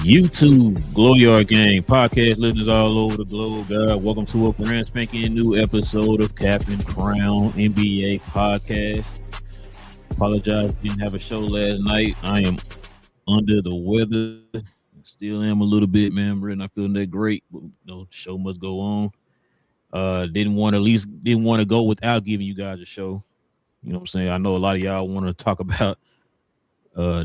YouTube Glow Yard Gang podcast listeners all over the globe. Welcome to a brand spanking new episode of Cap and Crown NBA podcast. Apologize, didn't have a show last night. I am under the weather. Still am a little bit, man. We're not feeling that great, but show must go on. Didn't want to go without giving you guys a show. You know what I'm saying? I know a lot of y'all want to talk about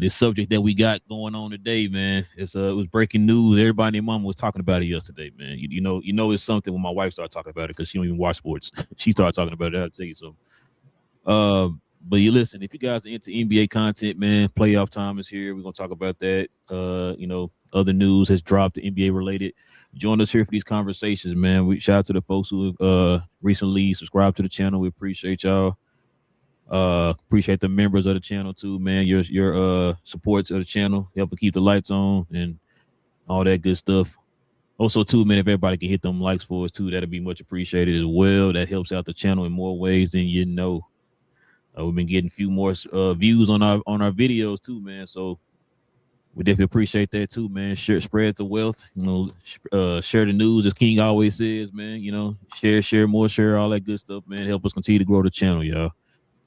this subject that we got going on today, man. It was breaking news. Everybody and mama was talking about it yesterday, man. You know it's something when my wife started talking about it because she don't even watch sports. She started talking about it. I'll tell you something. But you listen, if you guys are into NBA content, man, playoff time is here. We're gonna talk about that. Other news has dropped, NBA related. Join us here for these conversations, man. We shout out to the folks who recently subscribed to the channel. We appreciate y'all. Appreciate the members of the channel too, man. Your supports of the channel, helping keep the lights on and all that good stuff. Also, too, man, if everybody can hit them likes for us too, that'd be much appreciated as well. That helps out the channel in more ways than you know. We've been getting a few more views on our videos too, man. So we definitely appreciate that too, man. Spread the wealth, share the news, as King always says, man. Share more, share all that good stuff, man. Help us continue to grow the channel, y'all.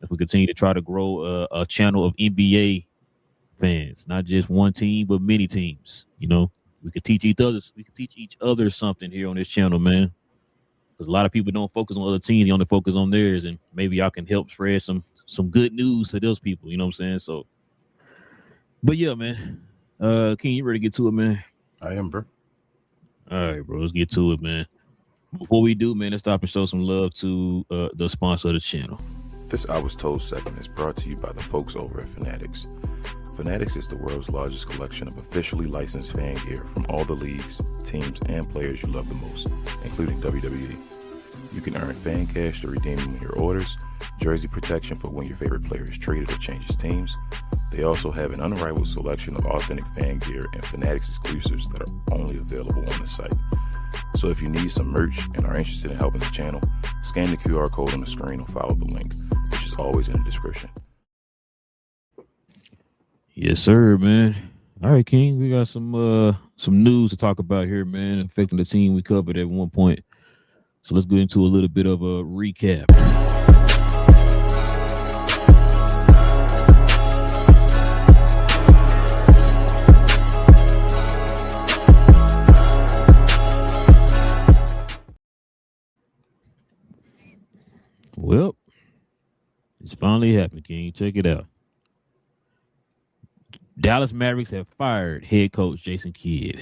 If we continue to try to grow a channel of NBA fans, not just one team, but many teams. We could teach each other something here on this channel, man. Because a lot of people don't focus on other teams, they only focus on theirs, and maybe y'all can help spread some good news to those people. You know what I'm saying? So, but yeah, man. King, you ready to get to it, man? I am, bro. All right, bro. Let's get to it, man. Before we do, man, let's stop and show some love to the sponsor of the channel. This I Was Told segment is brought to you by the folks over at Fanatics. Fanatics is the world's largest collection of officially licensed fan gear from all the leagues, teams, and players you love the most, including WWE. You can earn fan cash to redeem when your orders, jersey protection for when your favorite player is traded or changes teams. They also have an unrivaled selection of authentic fan gear and Fanatics exclusives that are only available on the site. So if you need some merch and are interested in helping the channel, scan the QR code on the screen or follow the link, which is always in the description. Yes, sir, man. All right, King, we got some news to talk about here, man, affecting the team we covered at one point. So let's get into a little bit of a recap. Well, it's finally happened, King. Check it out. Dallas Mavericks have fired head coach Jason Kidd.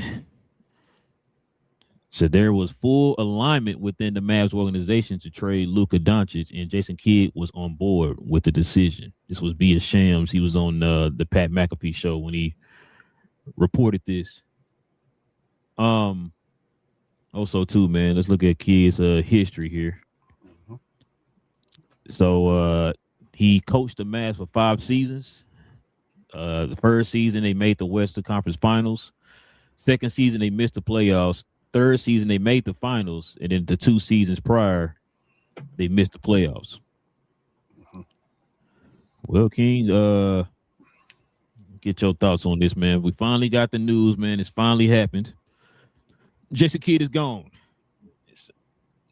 So there was full alignment within the Mavs organization to trade Luka Doncic, and Jason Kidd was on board with the decision. This was via Shams. He was on the Pat McAfee show when he reported this. Also, too, man, let's look at Kidd's history here. So he coached the Mavs for 5 seasons. The first season, they made the Western Conference Finals. Second season, they missed the playoffs. Third season, they made the finals. And then the 2 seasons prior, they missed the playoffs. Well, King, get your thoughts on this, man. We finally got the news, man. It's finally happened. Jason Kidd is gone.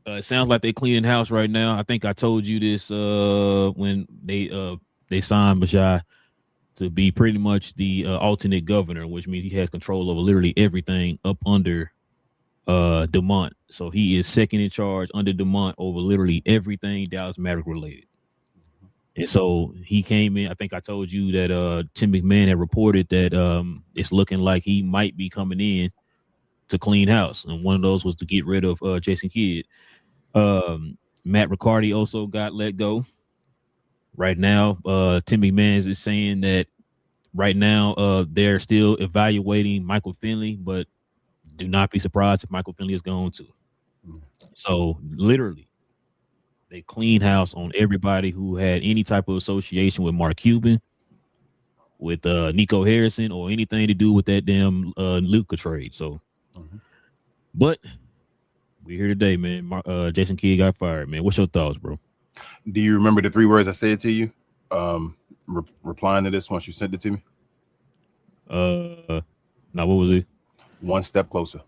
It sounds like they're cleaning house right now. I think I told you this when they signed Bajai to be pretty much the alternate governor, which means he has control over literally everything up under DeMont. So he is second in charge under DeMont over literally everything Dallas Maverick related. And so he came in. I think I told you that Tim McMahon had reported that it's looking like he might be coming in to clean house. And one of those was to get rid of Jason Kidd. Matt Riccardi also got let go. Right now, Tim McMahon is saying that right now they're still evaluating Michael Finley, but do not be surprised if Michael Finley is going to. So literally, they clean house on everybody who had any type of association with Mark Cuban, with Nico Harrison, or anything to do with that damn Luka trade. So, but we're here today, man. Jason Kidd got fired, man. What's your thoughts, bro? Do you remember the 3 words I said to you? Replying to this once you sent it to me? Now what was it? One step closer.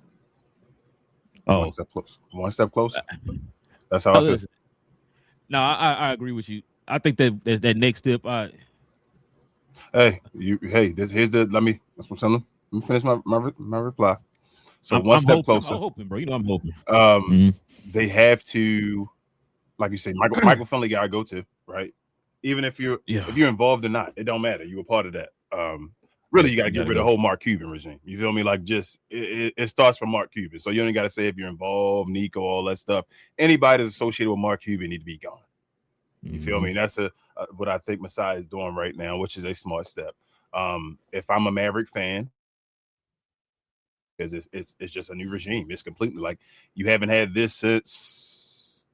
Oh, One step closer. One step closer. That's how I feel. listen. No, I agree with you. I think that next step. Here's the. That's what I'm saying. Let me finish my reply. So one I'm step hoping, closer. I'm hoping, bro. You know, I'm hoping. They have to, like you say, Michael Finley got to go to, right? Even if you're involved or not, it don't matter. You were part of that. Really, you got to get rid of the whole Mark Cuban regime. You feel me? Like, just it starts from Mark Cuban. So you only got to say if you're involved, Nico, all that stuff. Anybody that's associated with Mark Cuban need to be gone. You feel me? And that's what I think Masai is doing right now, which is a smart step. If I'm a Maverick fan, because it's just a new regime. It's completely like you haven't had this since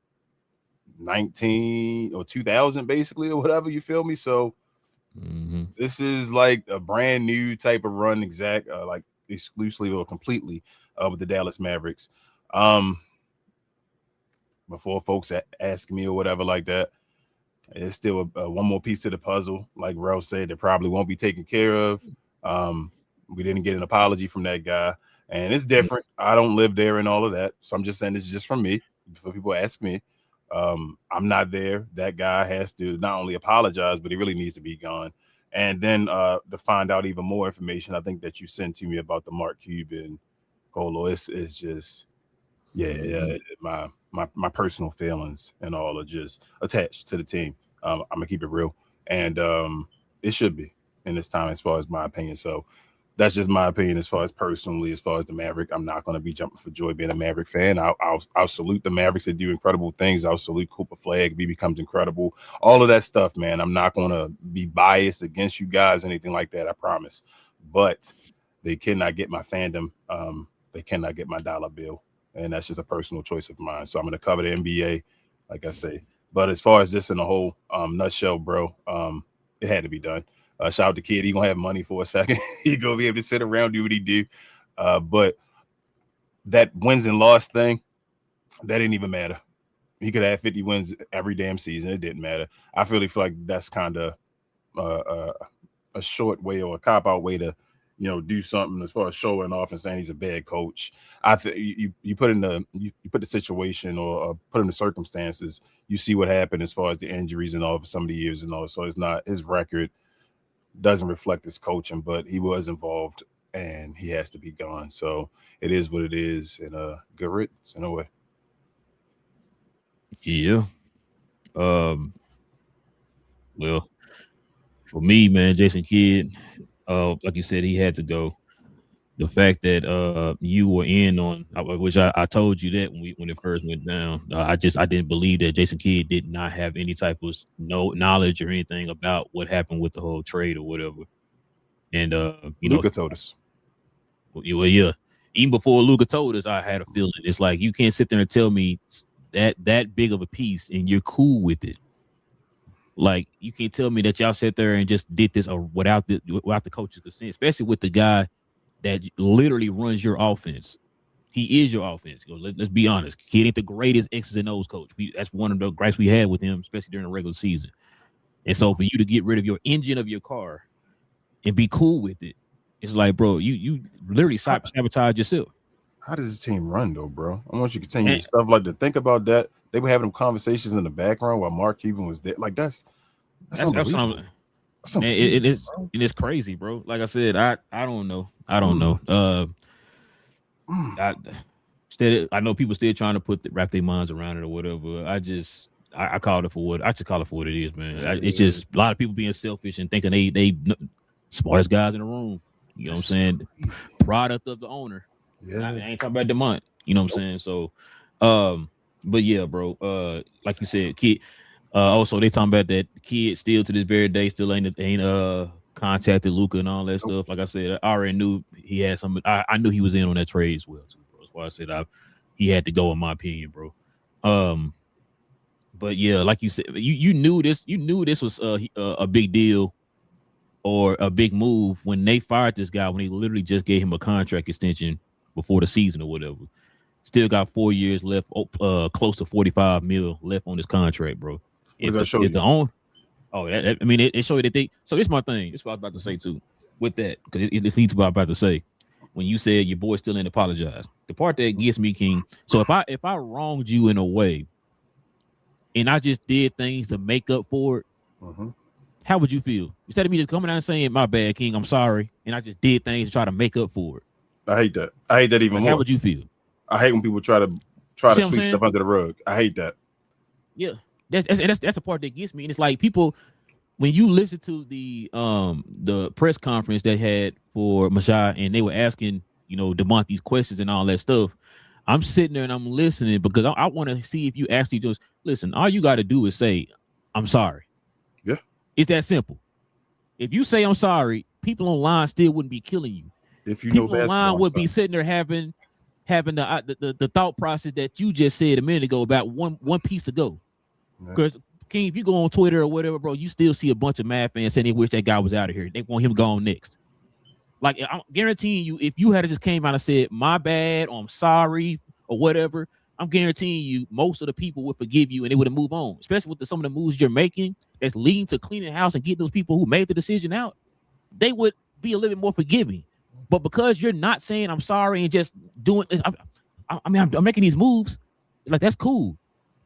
19 or 2000, basically, or whatever. You feel me? So this is like a brand new type of run, like exclusively or completely with the Dallas Mavericks. Before folks ask me or whatever like that, it's still one more piece to the puzzle. Like Relle said, that probably won't be taken care of. We didn't get an apology from that guy. And it's different. I don't live there and all of that. So I'm just saying this is just from me. For people ask me, I'm not there. That guy has to not only apologize, but he really needs to be gone. And then to find out even more information, I think that you sent to me about the Mark Cuban Holo. It's just, my personal feelings and all are just attached to the team. I'm gonna keep it real, and it should be in this time, as far as my opinion. So that's just my opinion as far as personally, as far as the Maverick. I'm not going to be jumping for joy being a Maverick fan. I'll salute the Mavericks that do incredible things. I'll salute Cooper Flag if he becomes incredible. All of that stuff, man. I'm not going to be biased against you guys, anything like that, I promise. But they cannot get my fandom. They cannot get my dollar bill. And that's just a personal choice of mine. So I'm going to cover the NBA, like I say. But as far as this in a whole nutshell, bro, it had to be done. Shout out to Kid. He gonna have money for a second. He gonna be able to sit around, do what he do. But that wins and loss thing, that didn't even matter. He could have 50 wins every damn season. It didn't matter. I really feel like that's kind of a short way or a cop-out way to, do something as far as showing off and saying he's a bad coach. I think you put the situation or put in the circumstances, you see what happened as far as the injuries and all for some of the years and all. So it's not his record doesn't reflect his coaching, but he was involved and he has to be gone. So it is what it is, and good riddance in a way. Yeah. Well, for me, man, Jason Kidd, like you said, he had to go. The fact that you were in on, which I told you that when it first went down, I didn't believe that Jason Kidd did not have any type of knowledge or anything about what happened with the whole trade or whatever. And Luka told us. Well, yeah. Even before Luka told us, I had a feeling. It's like you can't sit there and tell me that big of a piece and you're cool with it. Like you can't tell me that y'all sat there and just did this without the coach's consent, especially with the guy that literally runs your offense. He is your offense. Let's be honest. Kid ain't the greatest X's and O's coach. That's one of the gripes we had with him, especially during the regular season. And so for you to get rid of your engine of your car and be cool with it, it's like, bro, you literally sabotage yourself. How does this team run, though, bro? I want you to continue to stuff like that. Think about that. They were having conversations in the background while Mark Cuban was there. Like that's unbelievable. It is crazy, bro. Like I said, I don't know. I know people still trying to wrap their minds around it or whatever. I call it for what it is, man. It's just a lot of people being selfish and thinking they smartest guys in the room. You know what I'm saying? Product of the owner. Yeah. I ain't talking about the money. You know what I'm saying? So, but yeah, bro. Like you said, Kid. Also, they talking about that Kid still to this very day still ain't contacted Luka and all that stuff. Like I said, I already knew he had some. I knew he was in on that trade as well too, bro. That's why I said he had to go, in my opinion, bro. But yeah, like you said, you knew this. You knew this was a big deal or a big move when they fired this guy when they literally just gave him a contract extension before the season or whatever. Still got 4 years left, close to 45 mil left on his contract, bro. It's the own. Oh, I mean, it showed you that they. So this is my thing. This is what I was about to say too. With that, because it leads to what I'm about to say. when you said your boy still didn't apologize. The part that gets me, King. So if I wronged you in a way, and I just did things to make up for it, how would you feel? Instead of me just coming out and saying, my bad, King, I'm sorry, and I just did things to try to make up for it. I hate that. I hate that even more. How would you feel? I hate when people try to sweep stuff under the rug. I hate that. Yeah. That's the part that gets me. And it's like people, when you listen to the press conference they had for Mashai, and they were asking, DeMont these questions and all that stuff, I'm sitting there and I'm listening because I want to see if you actually just listen. All you got to do is say, I'm sorry. Yeah. It's that simple. If you say I'm sorry, people online still wouldn't be killing you. If you people know basketball, online would be sitting there having the thought process that you just said a minute ago about one piece to go. Because King, if you go on Twitter or whatever, bro, you still see a bunch of Mad fans saying they wish that guy was out of here. They want him gone next. Like, I'm guaranteeing you, if you had just came out and said, my bad, or I'm sorry, or whatever, I'm guaranteeing you most of the people would forgive you and they would have moved on, especially with some of the moves you're making that's leading to cleaning the house and getting those people who made the decision out. They would be a little bit more forgiving. But because you're not saying I'm sorry and just doing this, I'm making these moves, it's like, that's cool.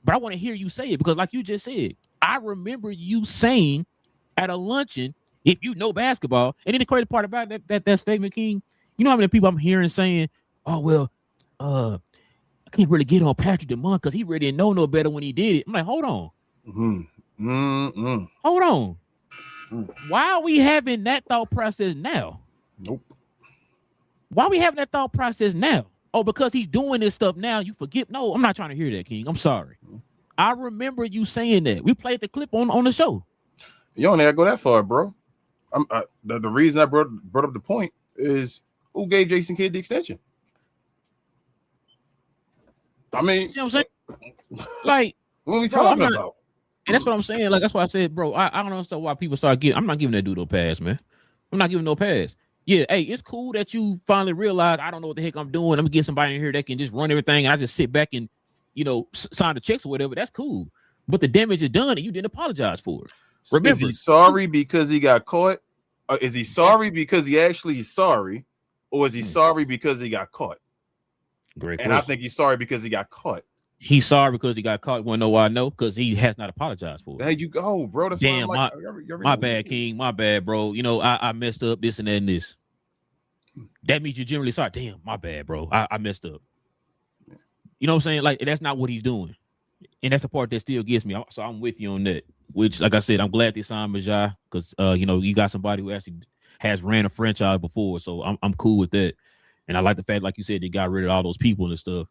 But I want to hear you say it because, like you just said, I remember you saying at a luncheon, if you know basketball, and then the crazy part about that statement, King, you know how many people I'm hearing saying, oh, well, I can't really get on Patrick DeMont because he really didn't know no better when he did it. I'm like, hold on. Hold on. Why are we having that thought process now? Nope. Why are we having that thought process now? Oh, because he's doing this stuff now, you forgive. No, I'm not trying to hear that, King. I'm sorry. I remember you saying that. We played the clip on the show. You don't gotta go that far, bro. The reason I brought up the point is who gave Jason Kidd the extension? I mean, see what I'm saying? Like, what are we talking about? And that's what I'm saying. Like, that's why I said, bro, I don't understand why people start giving. I'm not giving that dude no pass, man. I'm not giving no pass. Yeah, hey, it's cool that you finally realize I don't know what the heck I'm doing. I'm gonna get somebody in here that can just run everything, and I just sit back and, sign the checks or whatever. That's cool. But the damage is done, and you didn't apologize for it. Remember, is he sorry because he got caught? Is he sorry because he actually is sorry, or is he sorry because he got caught? Great and question. I think he's sorry because he got caught. He's sorry because he got caught. You want to know why I know? Because he has not apologized for it. There you go, bro. That's damn, why my bad, King. My bad, bro. I messed up this and that and this. That means you're generally sorry. Damn, my bad, bro. I messed up. You know what I'm saying? Like, that's not what he's doing. And that's the part that still gets me. So I'm with you on that. Which, like I said, I'm glad they signed Majai because, you got somebody who actually has ran a franchise before. So I'm cool with that. And I like the fact, like you said, they got rid of all those people and stuff.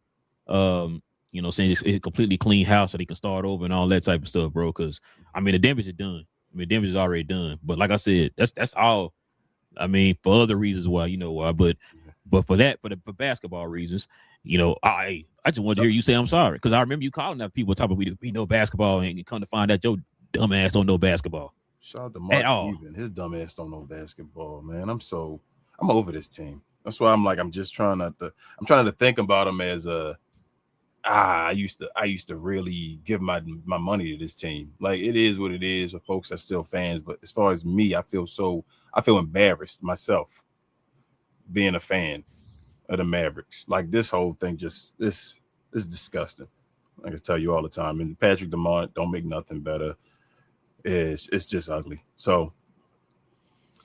Saying it's a completely clean house so they can start over and all that type of stuff, bro. Because, the damage is done. The damage is already done. But like I said, that's all. For other reasons why, why. But for basketball reasons, I just wanted to hear you say I'm sorry. Because I remember you calling out people talking about we know basketball and come to find out your dumb ass don't know basketball. Shout out to Mark Cuban. His dumb ass don't know basketball, man. I'm over this team. That's why I'm trying to think about him as I used to really give my money to this team. Like, it is what it is with folks that's still fans. But as far as me, I feel embarrassed myself being a fan of the Mavericks. Like, this whole thing this is disgusting. I can tell you all the time. And Patrick DeMont don't make nothing better. It's just ugly. So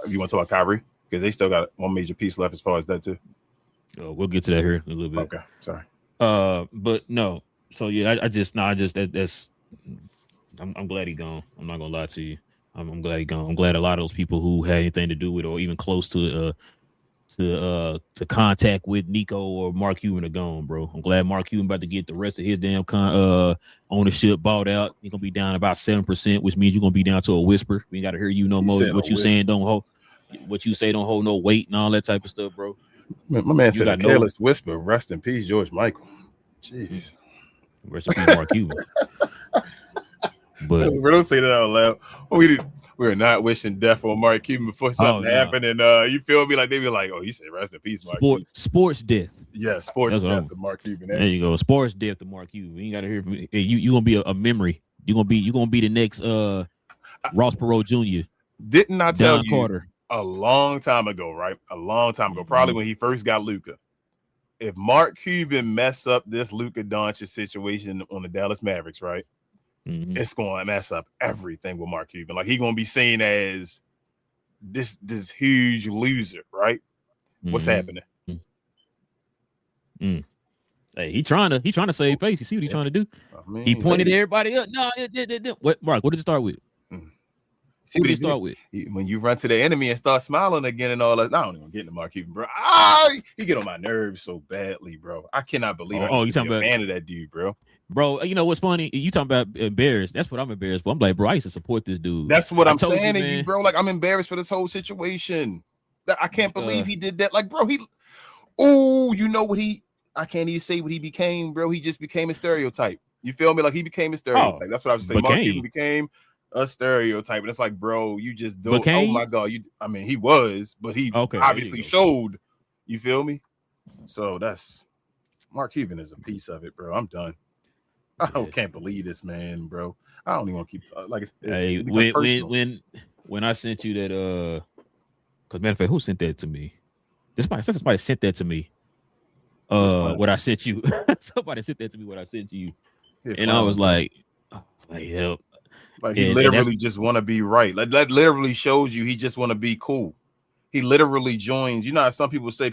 you want to talk about Kyrie? Because they still got one major piece left as far as that too. We'll get to that here in a little bit. Okay, sorry. But no. So yeah, I'm glad he's gone. I'm not gonna lie to you. I'm glad he's gone. I'm glad a lot of those people who had anything to do with or even close to contact with Nico or Mark Cuban are gone, bro. I'm glad Mark Cuban about to get the rest of his damn ownership bought out. He's gonna be down about 7%, which means you're gonna be down to a whisper. We got to hear you no more. What you saying don't hold. What you say don't hold no weight and all that type of stuff, bro. My man said a careless whisper. Rest in peace, George Michael. Jeez. Rest in peace, Mark Cuban. But we don't say that out loud. We're not wishing death on Mark Cuban before something happened, and you feel me? Like they be like, "Oh, you said rest in peace, Mark." Sports death. Yeah, sports death to Mark Cuban. There you go. Sports death to Mark Cuban. You got to hear from me. You gonna be a memory. You gonna be the next Ross Perot Jr. Didn't I tell Don you? Carter. a long time ago, right? A long time ago, probably when he first got Luka. If Mark Cuban mess up this Luka Doncic situation on the Dallas Mavericks, right? It's going to mess up everything with Mark Cuban. Like, he's going to be seen as this huge loser, right? What's happening? Hey, he trying to save face. You see what he's trying to do? I mean, he pointed everybody up. No, what, Mark? What did it start with? See what he start with? When you run to the enemy and start smiling again and all that. I don't even get into Mark Cuban, bro. He get on my nerves so badly, bro. I cannot believe you talking about a fan of that dude, bro. Bro, you know what's funny? You talking about embarrassed. That's what I'm embarrassed for. I'm like, bro, I used to support this dude. That's what I'm saying to you, bro. Like, I'm embarrassed for this whole situation. I can't believe he did that. Like, bro, you know what I can't even say what he became, bro. He just became a stereotype. You feel me? Like, he became a stereotype. That's what I was saying. Mark Cuban became a stereotype. And it's like, bro, you just don't. Oh my God. He was, but he obviously showed. You feel me? So that's Mark Cuban is a piece of it, bro. I'm done. I can't believe this, man, bro. I don't even want to keep talking. Like, when I sent you that, because matter of fact, who sent that to me? Somebody sent that to me. What I sent you. Somebody sent that to me. What I sent you, and I was like, help. Like, he literally just want to be right. Like, that literally shows you he just want to be cool. He literally joins. You know how some people say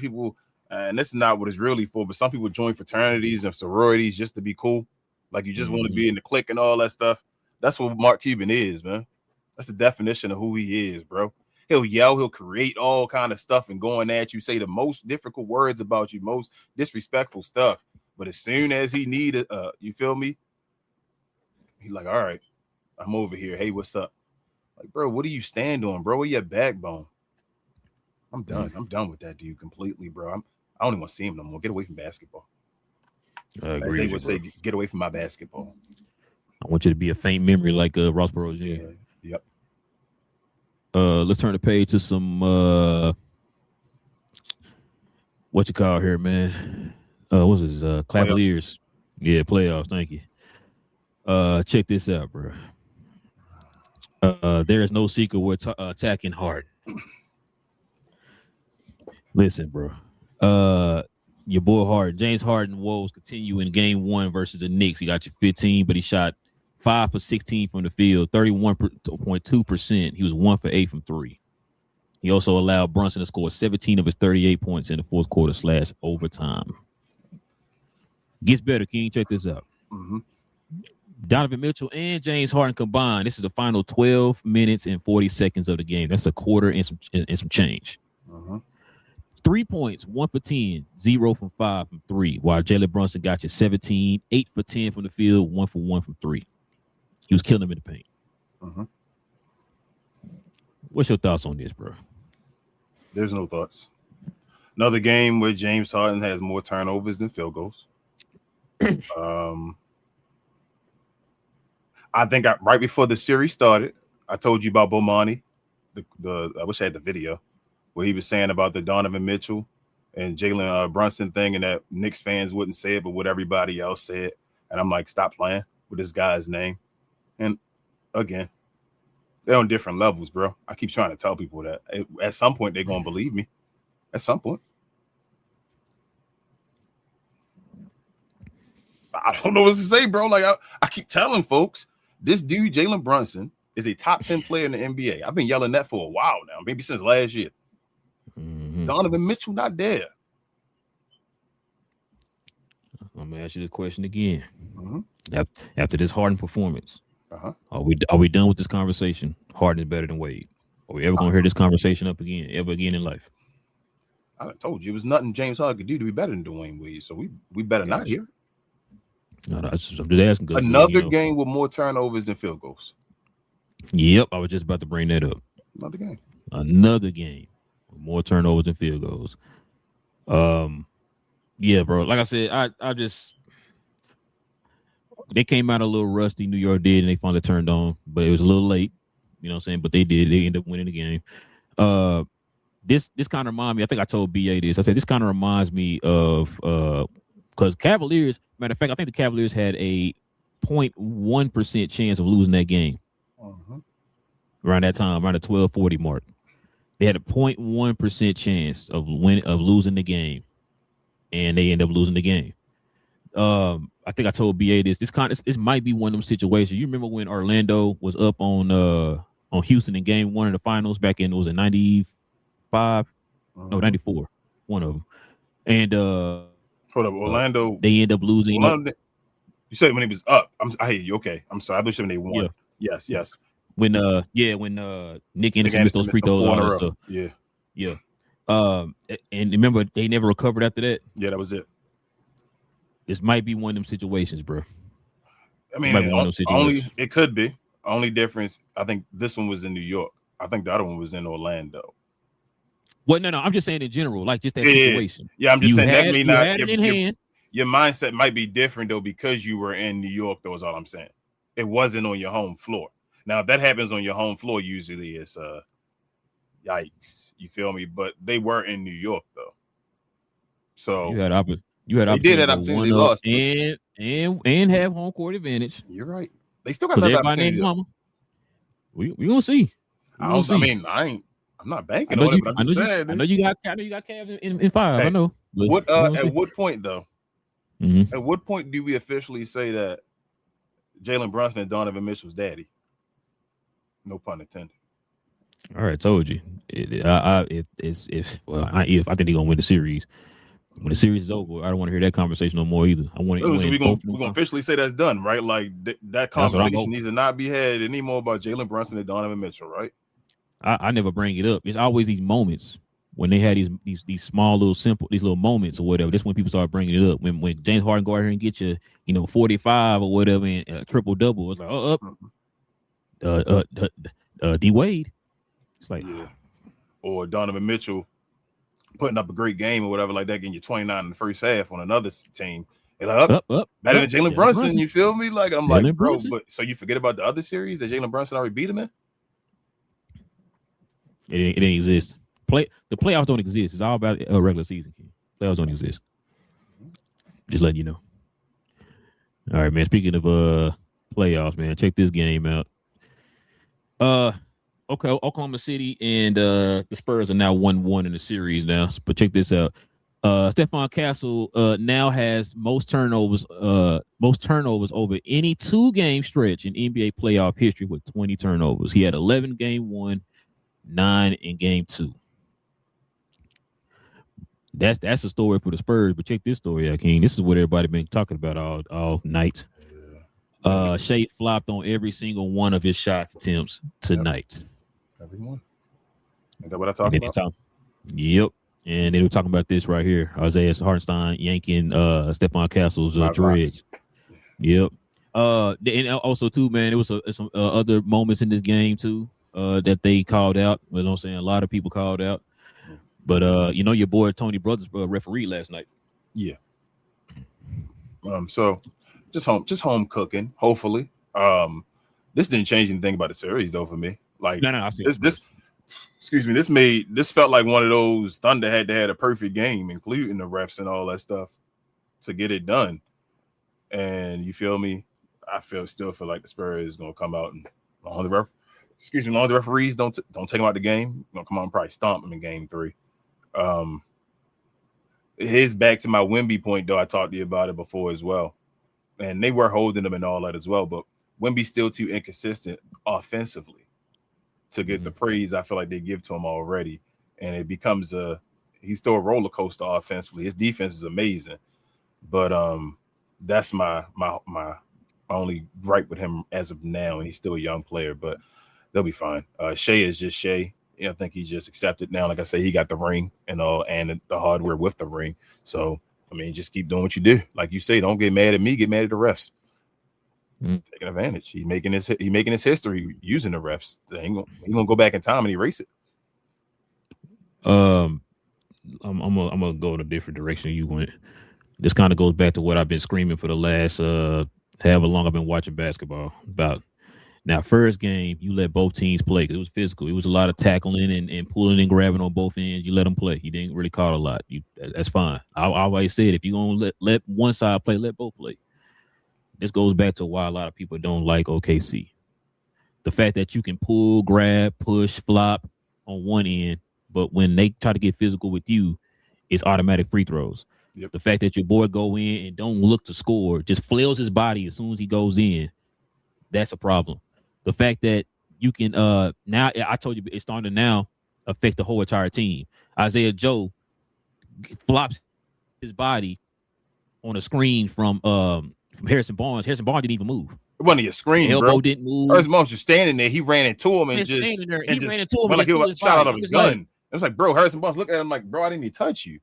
and this is not what it's really for, but some people join fraternities and sororities just to be cool. Like, you just want to be in the clique and all that stuff. That's what Mark Cuban is, man. That's the definition of who he is, bro. He'll yell, he'll create all kind of stuff and going at you, say the most difficult words about you, most disrespectful stuff. But as soon as he needed, you feel me? He's like, all right, I'm over here. Hey, what's up? Like, bro, what do you stand on, bro? Where your backbone? I'm done. I'm done with that dude completely, bro. I don't even want to see him no more. Get away from basketball. I agree. They would say, get away from my basketball. I want you to be a faint memory like Ross Perot Jr. Yep. Let's turn the page to some what you call here, man. What's this? Cavaliers. Yeah, playoffs. Thank you. Check this out, bro. There is no secret we're attacking Harden. Listen, bro. Your boy Harden, James Harden, woes continue in game 1 versus the Knicks. He got you 15, but he shot 5 for 16 from the field, 31.2%. He was 1 for 8 from 3. He also allowed Brunson to score 17 of his 38 points in the fourth quarter / overtime. Gets better, King. Check this out. Donovan Mitchell and James Harden combined. This is the final 12 minutes and 40 seconds of the game. That's a quarter and some change. 3 points, 1 for 10, 0 from 5 from 3. While Jalen Brunson got you 17, 8 for 10 from the field, 1 for 1 from 3. He was killing him in the paint. What's your thoughts on this, bro? There's no thoughts. Another game where James Harden has more turnovers than field goals. I think right before the series started, I told you about Bomani. I wish I had the video where he was saying about the Donovan Mitchell and Jalen Brunson thing, and that Knicks fans wouldn't say it, but what everybody else said. And I'm like, stop playing with this guy's name. And again, they're on different levels, bro. I keep trying to tell people that. At some point, they're going to believe me. At some point. I don't know what to say, bro. Like, I keep telling folks, this dude, Jalen Brunson, is a top 10 player in the NBA. I've been yelling that for a while now, maybe since last year. Donovan Mitchell not there. I'm gonna ask you this question again. After this Harden performance, are we done with this conversation? Harden is better than Wade. Are we ever gonna hear this conversation ever again in life? I told you it was nothing James Harden could do to be better than Dwayne Wade. So we better not hear. No, I'm just asking. Another game with more turnovers than field goals. Yep, I was just about to bring that up. Another game with more turnovers than field goals. Yeah, bro. Like I said, I just they came out a little rusty. New York did, and they finally turned on, but it was a little late. You know what I'm saying? But they did. They ended up winning the game. This kind of reminds me. I think I told BA this. I said this kind of reminds me of because Cavaliers. Matter of fact, I think the Cavaliers had a 0.1% chance of losing that game. Around that time, around the 12:40 mark. They had a 0.1% chance of losing the game, and they end up losing the game. I think I told BA this might be one of them situations. You remember when Orlando was up on Houston in game one of the finals back in, was it 95? No, 94. One of them. And hold up, Orlando. They end up losing. Orlando, you said when he was up. I hear you. Okay, I'm sorry. I thought you when they won. Yeah. Yes. When Nick Anderson missed those free throws, all that stuff. Yeah. And remember, they never recovered after that. Yeah, that was it. This might be one of them situations, bro. I mean, it could be. Only difference, I think this one was in New York. I think the other one was in Orlando. Well, no, I'm just saying in general, like just that situation. Yeah, I'm just saying that may not. Had it in hand. Your mindset might be different though because you were in New York. Though is all I'm saying. It wasn't on your home floor. Now, if that happens on your home floor, usually it's yikes. You feel me? But they were in New York though, so you had opportunity to lost and have home court advantage. You're right. They still got that opportunity. We gonna see. I'm not banking on it, but I'm just saying. I know you got Cavs in 5. Hey, I know. At what point though? Mm-hmm. At what point do we officially say that Jalen Brunson and Donovan Mitchell's daddy? No pun intended. All right, told you. I think they're gonna win the series. When the series is over, I don't want to hear that conversation no more either. We're gonna officially say that's done, right? Like that conversation needs to not be had anymore about Jalen Brunson and Donovan Mitchell, right? I never bring it up. It's always these moments when they had these small little simple little moments or whatever. That's when people start bringing it up. When James Harden go out here and get you 45 or whatever and triple double, it's like D Wade. It's like or Donovan Mitchell putting up a great game or whatever like that, getting you 29 in the first half on another team. And up better than Jalen Brunson. You feel me? Like I'm Jalen like, bro, Brunson. But so you forget about the other series that Jalen Brunson already beat him in? It didn't exist. The playoffs don't exist. It's all about a regular season. Playoffs don't exist. Just letting you know. All right, man. Speaking of playoffs, man, check this game out. Okay, Oklahoma City and the Spurs are now 1-1 in the series now. But check this out. Stephon Castle now has most turnovers over any 2-game stretch in NBA playoff history with 20 turnovers. He had 11 game 1, 9 in game 2. That's the story for the Spurs. But check this story out, King. This is what everybody been talking about all night. Shea flopped on every single one of his shot attempts tonight. Every one. Is that what I talked about? Yep. And they were talking about this right here. Isaiah Hartenstein yanking Stephon Castle's dreads. Yep. And also too, man, there was some other moments in this game too that they called out. You know what I'm saying? A lot of people called out. But your boy Tony Brothers refereed last night. Yeah. So just home cooking, hopefully. This didn't change anything about the series though for me. Like I see this excuse me, this felt like one of those Thunder had a perfect game, including the refs and all that stuff, to get it done. And you feel me? I still feel like the Spurs is gonna come out and long as the referees don't take them out the game, gonna come out and probably stomp them in game 3. His back to my Wemby point though, I talked to you about it before as well. And they were holding them and all that as well, but Wemby's still too inconsistent offensively to get the praise I feel like they give to him already. And it becomes he's still a roller coaster offensively. His defense is amazing. But that's my only gripe with him as of now. And he's still a young player, but they'll be fine. Shea is just Shea. I think he's just accepted now. Like I say, he got the ring and all, and the hardware with the ring. So, I mean, just keep doing what you do. Like you say, don't get mad at me, get mad at the refs. Taking advantage. He's making his history using the refs. He's gonna go back in time and erase it. I'm gonna go in a different direction you went. This kind of goes back to what I've been screaming for the last however long I've been watching basketball about. Now, first game, you let both teams play because it was physical. It was a lot of tackling and pulling and grabbing on both ends. You let them play. You didn't really call a lot. That's fine. I always said if you're gonna let one side play, let both play. This goes back to why a lot of people don't like OKC. The fact that you can pull, grab, push, flop on one end But when they try to get physical with you, it's automatic free throws. Yep. The fact that your boy go in and don't look to score, just flails his body as soon as he goes in, that's a problem. The fact that you can now, I told you, it's starting to now affect the whole entire team. Isaiah Joe flops his body on a screen from Harrison Barnes. Harrison Barnes didn't even move. It wasn't a screen, the elbow bro. didn't move. Harrison Barnes was standing there. He ran into him and He just ran into him. Like he was shot out of a gun. Like, it was like, bro, Harrison Barnes looked at him like, bro, I didn't even touch you.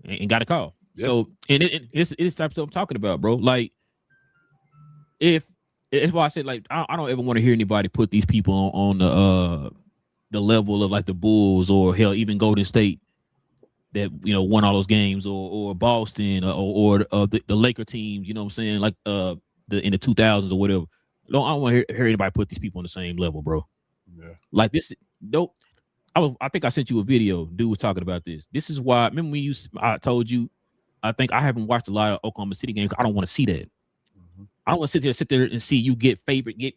And got a call. Yep. So, and it's the type of stuff I'm talking about, bro. Like, if it's why I said, like, I don't ever want to hear anybody put these people on the level of like the Bulls or hell, even Golden State that won all those games, or Boston or the Laker teams. You know what I'm saying? Like in the 2000s or whatever. I don't want to hear anybody put these people on the same level, bro. Yeah. Like this. Nope. I think I sent you a video. Dude was talking about this. This is why. Remember when I told you, I think I haven't watched a lot of Oklahoma City games. I don't want to see that. Mm-hmm. I don't want to sit there and see you get handed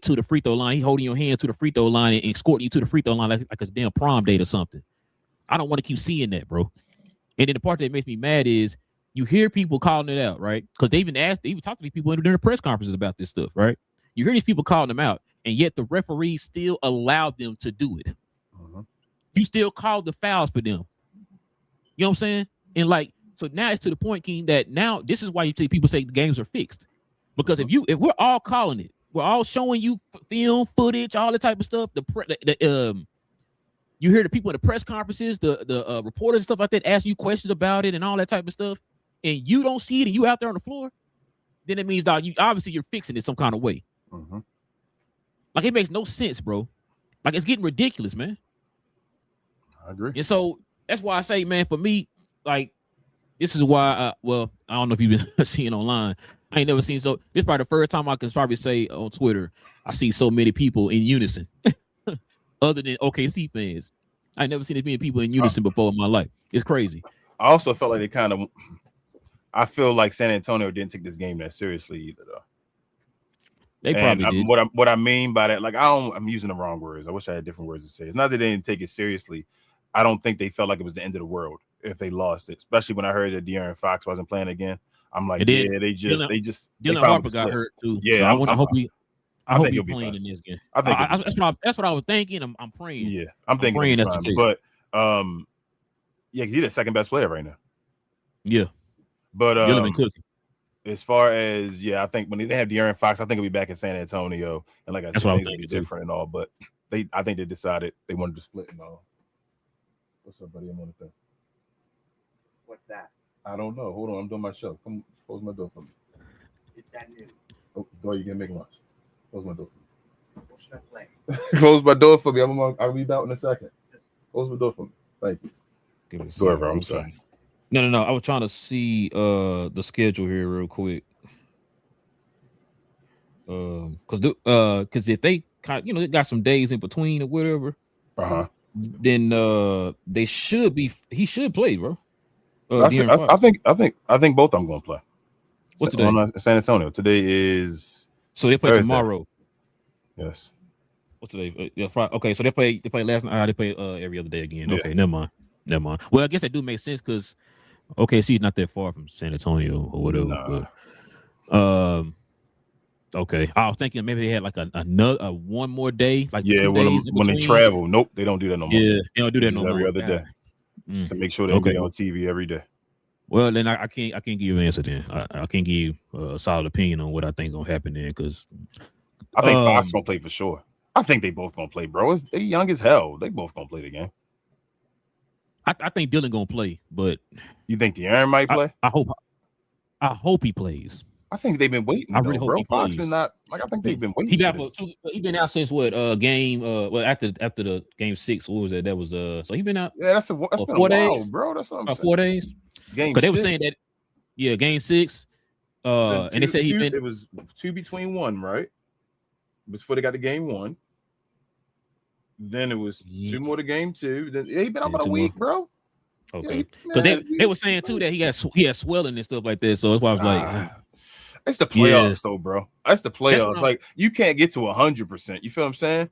to the free throw line. He holding your hand to the free throw line and escorting you to the free throw line like a damn prom date or something. I don't want to keep seeing that, bro. And then the part that makes me mad is you hear people calling it out, right? Because they even talk to these people during the press conferences about this stuff, right? You hear these people calling them out, and yet the referees still allowed them to do it. Uh-huh. You still called the fouls for them. You know what I'm saying? And like, so now it's to the point, King, that now this is why you see people say the games are fixed. Because if we're all calling it, we're all showing you film footage, all that type of stuff. You hear the people in the press conferences, the reporters and stuff like that ask you questions about it and all that type of stuff, and you don't see it and you out there on the floor, then it means, dog, you're fixing it some kind of way. Uh-huh. Like, it makes no sense, bro. Like, it's getting ridiculous, man. I agree. And so that's why I say, man, for me, like, this is why, I don't know if you've been seeing online. I ain't never seen this is probably the first time I can probably say on Twitter, I see so many people in unison. Other than OKC fans, I never seen as many people in unison before in my life. It's crazy. I also felt like I feel like San Antonio didn't take this game that seriously either, though. They probably did. What I mean by that, like, I'm using the wrong words. I wish I had different words to say. It's not that they didn't take it seriously. I don't think they felt like it was the end of the world if they lost it. Especially when I heard that De'Aaron Fox wasn't playing again. I'm like, Dylan Harper got hurt too. Yeah, so I hope he'll be playing in this game. That's what I was thinking. I'm praying. Yeah, I'm praying that's the case. But he's the second best player right now. Yeah, but as far as I think when they have De'Aaron Fox, I think he'll be back in San Antonio, and like I said, things will be different and all. But I think they decided they wanted to split and all. What's up, buddy? I'm on the thing. What's that? I don't know. Hold on, I'm doing my show. Come close my door for me. It's at noon. Oh, door, you can make lunch. Close my door for me. What should I play? Close my door for me. I'll be out in a second. Close my door for me. Thank you. Go ahead, bro. I'm sorry. No. I was trying to see the schedule here real quick. Because if they they got some days in between or whatever, then he should play, bro. I think both of them gonna play. What's today? San Antonio. Today is they play Thursday. Tomorrow. Yes. What's today? Friday. Okay, so they play last night. They play every other day again. Okay, never mind. Well, I guess that do make sense because OKC is not that far from San Antonio or whatever. Nah. But, okay, I was thinking maybe they had like another one more day, like 2 days when they travel. Nope, they don't do that no more. Yeah, they don't do that no more. Every other day to make sure they get on TV every day. Well, then I can't give you an answer. Then I can't give you a solid opinion on what I think gonna happen then because I think Fox gonna play for sure. I think they both gonna play, bro. They young as hell. They both gonna play the game. I think Dylan gonna play, but you think De'Aaron might play? I hope he plays. I think they've been waiting. I really hope he Fox plays. been not like I think they've been waiting. He been out since what game? After the game 6. What was that? That was so he been out. Yeah, that's been 4 days, bro. That's what I'm saying. 4 days. Game 6. Because they were saying that. Yeah, game 6. And they said it was 2 between 1, right? Before they got to game 1. Then it was 2 more to game 2. Then he been out about a week, bro. Okay, because they were saying too that he had swelling and stuff like that. So that's why I was like, it's the playoffs, though, bro. That's the playoffs. Like you can't get to 100%. You feel what I'm saying?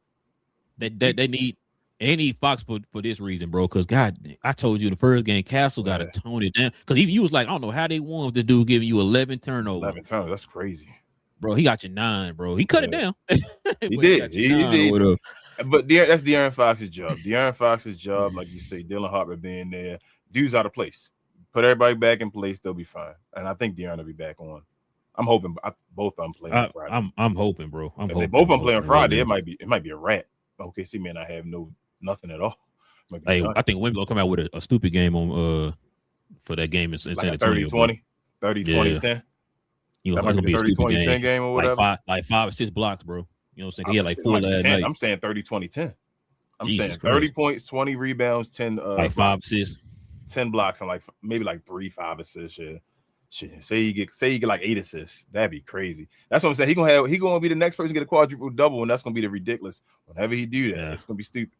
They need, They need Fox for this reason, bro. Because God, I told you the first game, Castle got to tone it down. Because you was like, I don't know how they won with the dude giving you 11 turnovers. 11 turnovers. That's crazy, bro. He got you 9, bro. He cut it down. He did. He did. But that's De'Aaron Fox's job. De'Aaron Fox's job, like you say, Dylan Harper being there, dude's out of place. Put everybody back in place, they'll be fine. And I think De'Aaron will be back on. I'm hoping both of them play on Friday. I'm hoping, bro. If they both of them play on Friday, it might be a wrap. OKC may not have nothing at all. Hey, I think Wembley will come out with a stupid game on for that game in San Antonio. 30-20, 30-20-10. You know, that might be the 30-20-10 game or whatever. Like 5 or 6 blocks, bro. You know what I'm saying? He had like 4 last night. I'm saying 30-20-10. I'm saying 30 points, 20 rebounds, 10 like 5 assists, 10 blocks, and like maybe like 3-5 assists. Yeah. Shit. Say you get like 8 assists. That'd be crazy. That's what I'm saying. He gonna be the next person to get a quadruple double, and that's gonna be the ridiculous. Whenever he do that, it's gonna be stupid.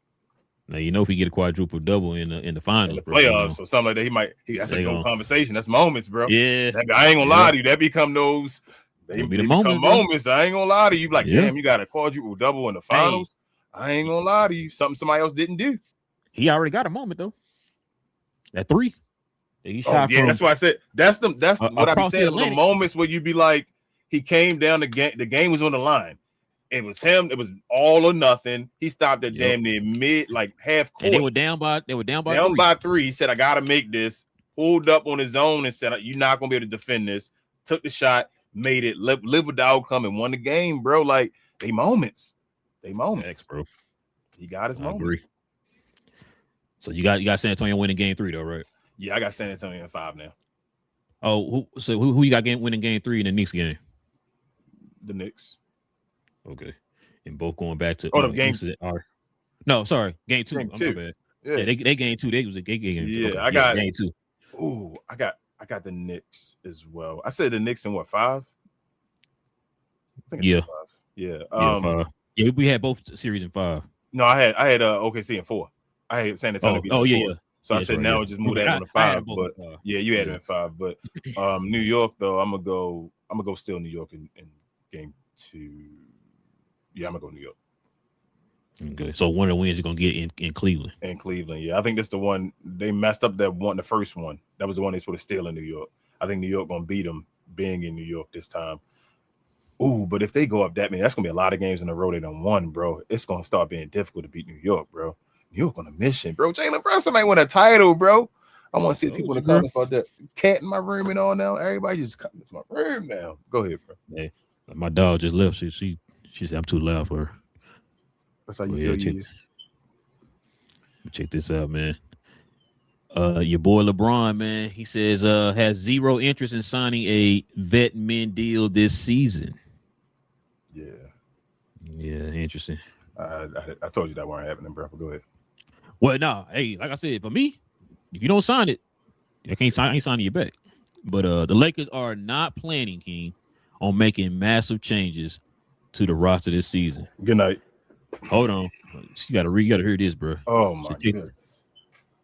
Now you know if he get a quadruple double in the finals, in the playoffs, or something like that, that's a good conversation. That's moments, bro. Yeah, I ain't gonna lie to you. That become those. They become moments. I ain't gonna lie to you. Like, damn, you got a quadruple double in the finals. Hey. I ain't gonna lie to you. Something somebody else didn't do. He already got a moment though. That 3. He shot from, that's why I said that's what I'm saying. The moments where you be like, he came down the game was on the line. It was him. It was all or nothing. He stopped at damn near mid, like half court. And they were down by 3. He said, "I gotta make this." Pulled up on his own and said, "You're not gonna be able to defend this." Took the shot, made it, live with the outcome, and won the game, bro. Like they moments. Thanks, bro. He got his moment. Agree. So you got San Antonio winning game 3 though, right? Yeah, I got San Antonio in 5 now. Oh, who you got winning game 3 in the Knicks game? The Knicks. Okay, and both going back to the game. No, sorry, game 2. Game 2. My bad. Yeah, they game 2. They was a game. Yeah, okay. I got game 2. Ooh, I got the Knicks as well. I said the Knicks in what, 5? I think it's 5. Yeah. 5. Yeah, we had both series in 5. No, I had OKC in 4. I had San Antonio. Yeah. So I said now we just move that on to 5. But you had it in 5. But New York though, I'm gonna go still New York in game 2. Yeah, I'm gonna go New York. Okay, so one of the wins you're gonna get in Cleveland. In Cleveland, yeah. I think that's the one they messed up. The first one. That was the one they supposed to steal in New York. I think New York gonna beat them being in New York this time. Ooh, but if they go up that many, that's gonna be a lot of games in a row they done won, bro. It's gonna start being difficult to beat New York, bro. New York on a mission, bro. Jalen Brunson might win a title, bro. I want to see the people in the comments about that. Cat in my room and all now. Everybody just come into my room now. Go ahead, bro. Hey, my dog just left. She said I'm too loud for her. That's how you feel. Check this out, man. Your boy LeBron, man, he says has zero interest in signing a vet min deal this season. Yeah, interesting. I told you that weren't happening, bro. But go ahead. Well, no, hey, like I said, for me, if you don't sign it, I ain't signing you back. But the Lakers are not planning, King, on making massive changes to the roster this season. Good night. Hold on. You gotta hear this, bro. Oh my goodness.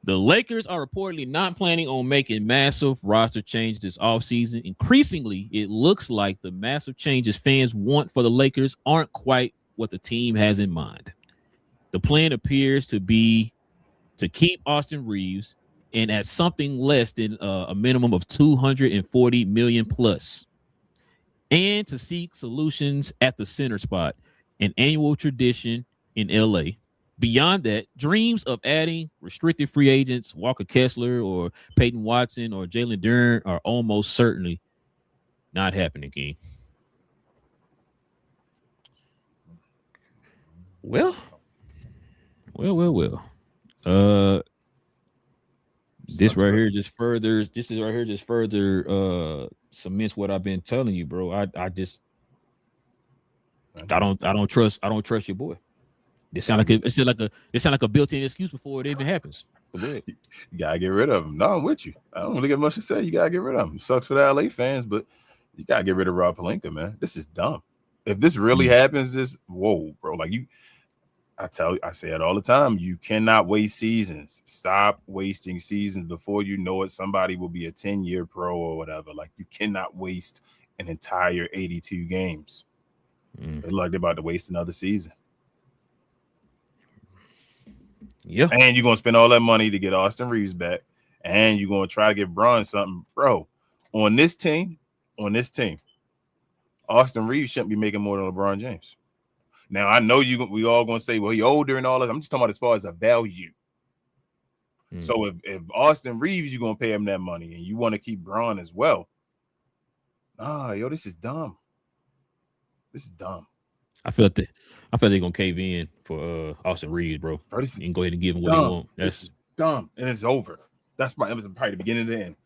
The Lakers are reportedly not planning on making massive roster changes this offseason. Increasingly, it looks like the massive changes fans want for the Lakers aren't quite what the team has in mind. The plan appears to be to keep Austin Reeves and at something less than a minimum of $240 million plus, and to seek solutions at the center spot, an annual tradition in LA. Beyond that, dreams of adding restricted free agents, Walker Kessler or Peyton Watson or Jalen Duren, are almost certainly not happening, King. Well. This right here just further cements what I've been telling you, bro. I don't trust your boy. It sound like a built-in excuse before it even happens. You gotta get rid of him. No, I'm with you. I don't really get much to say. You gotta get rid of him. It sucks for the LA fans, but you gotta get rid of Rob Pelinka, man. This is dumb. If this really happens, whoa, bro. Like I say it all the time. You cannot waste seasons. Stop wasting seasons before you know it. Somebody will be a 10-year pro or whatever. Like, you cannot waste an entire 82 games. It's like they're about to waste another season. Yeah. And you're gonna spend all that money to get Austin Reeves back, and you're gonna try to give Bron something, bro. On this team, Austin Reeves shouldn't be making more than LeBron James. Now I know we all gonna say, well, he older and all that. I'm just talking about as far as a value. So if Austin Reeves, you're gonna pay him that money, and you want to keep Bron as well. This is dumb. This is dumb. I felt they're gonna cave in for Austin Reeves, bro. And go ahead and give him what he wants. That's dumb, and it's over. That's probably the beginning to the end.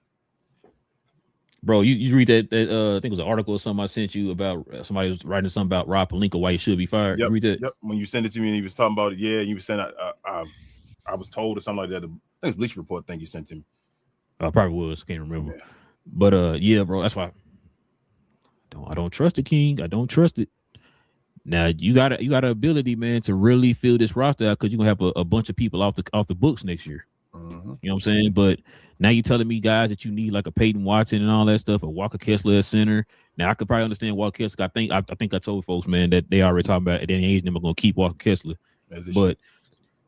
Bro, you read that I think it was an article or something I sent you about somebody was writing something about Rob Pelinka, why he should be fired. Yep, you read that? Yep. When you sent it to me and he was talking about it, you were saying I was told or something like that. I think it's Bleacher Report thing you sent to me. Probably was. Can't remember. Yeah. But yeah, bro, that's why I don't trust the King. I don't trust it. Now you got an ability, man, to really fill this roster out because you're gonna have a bunch of people off the books next year. You know what I'm saying? But now you're telling me guys that you need like a Peyton Watson and all that stuff, a Walker Kessler at center. Now I could probably understand Walker Kessler. I think I told folks, man, that they already talking about at any age them are gonna keep Walker Kessler. But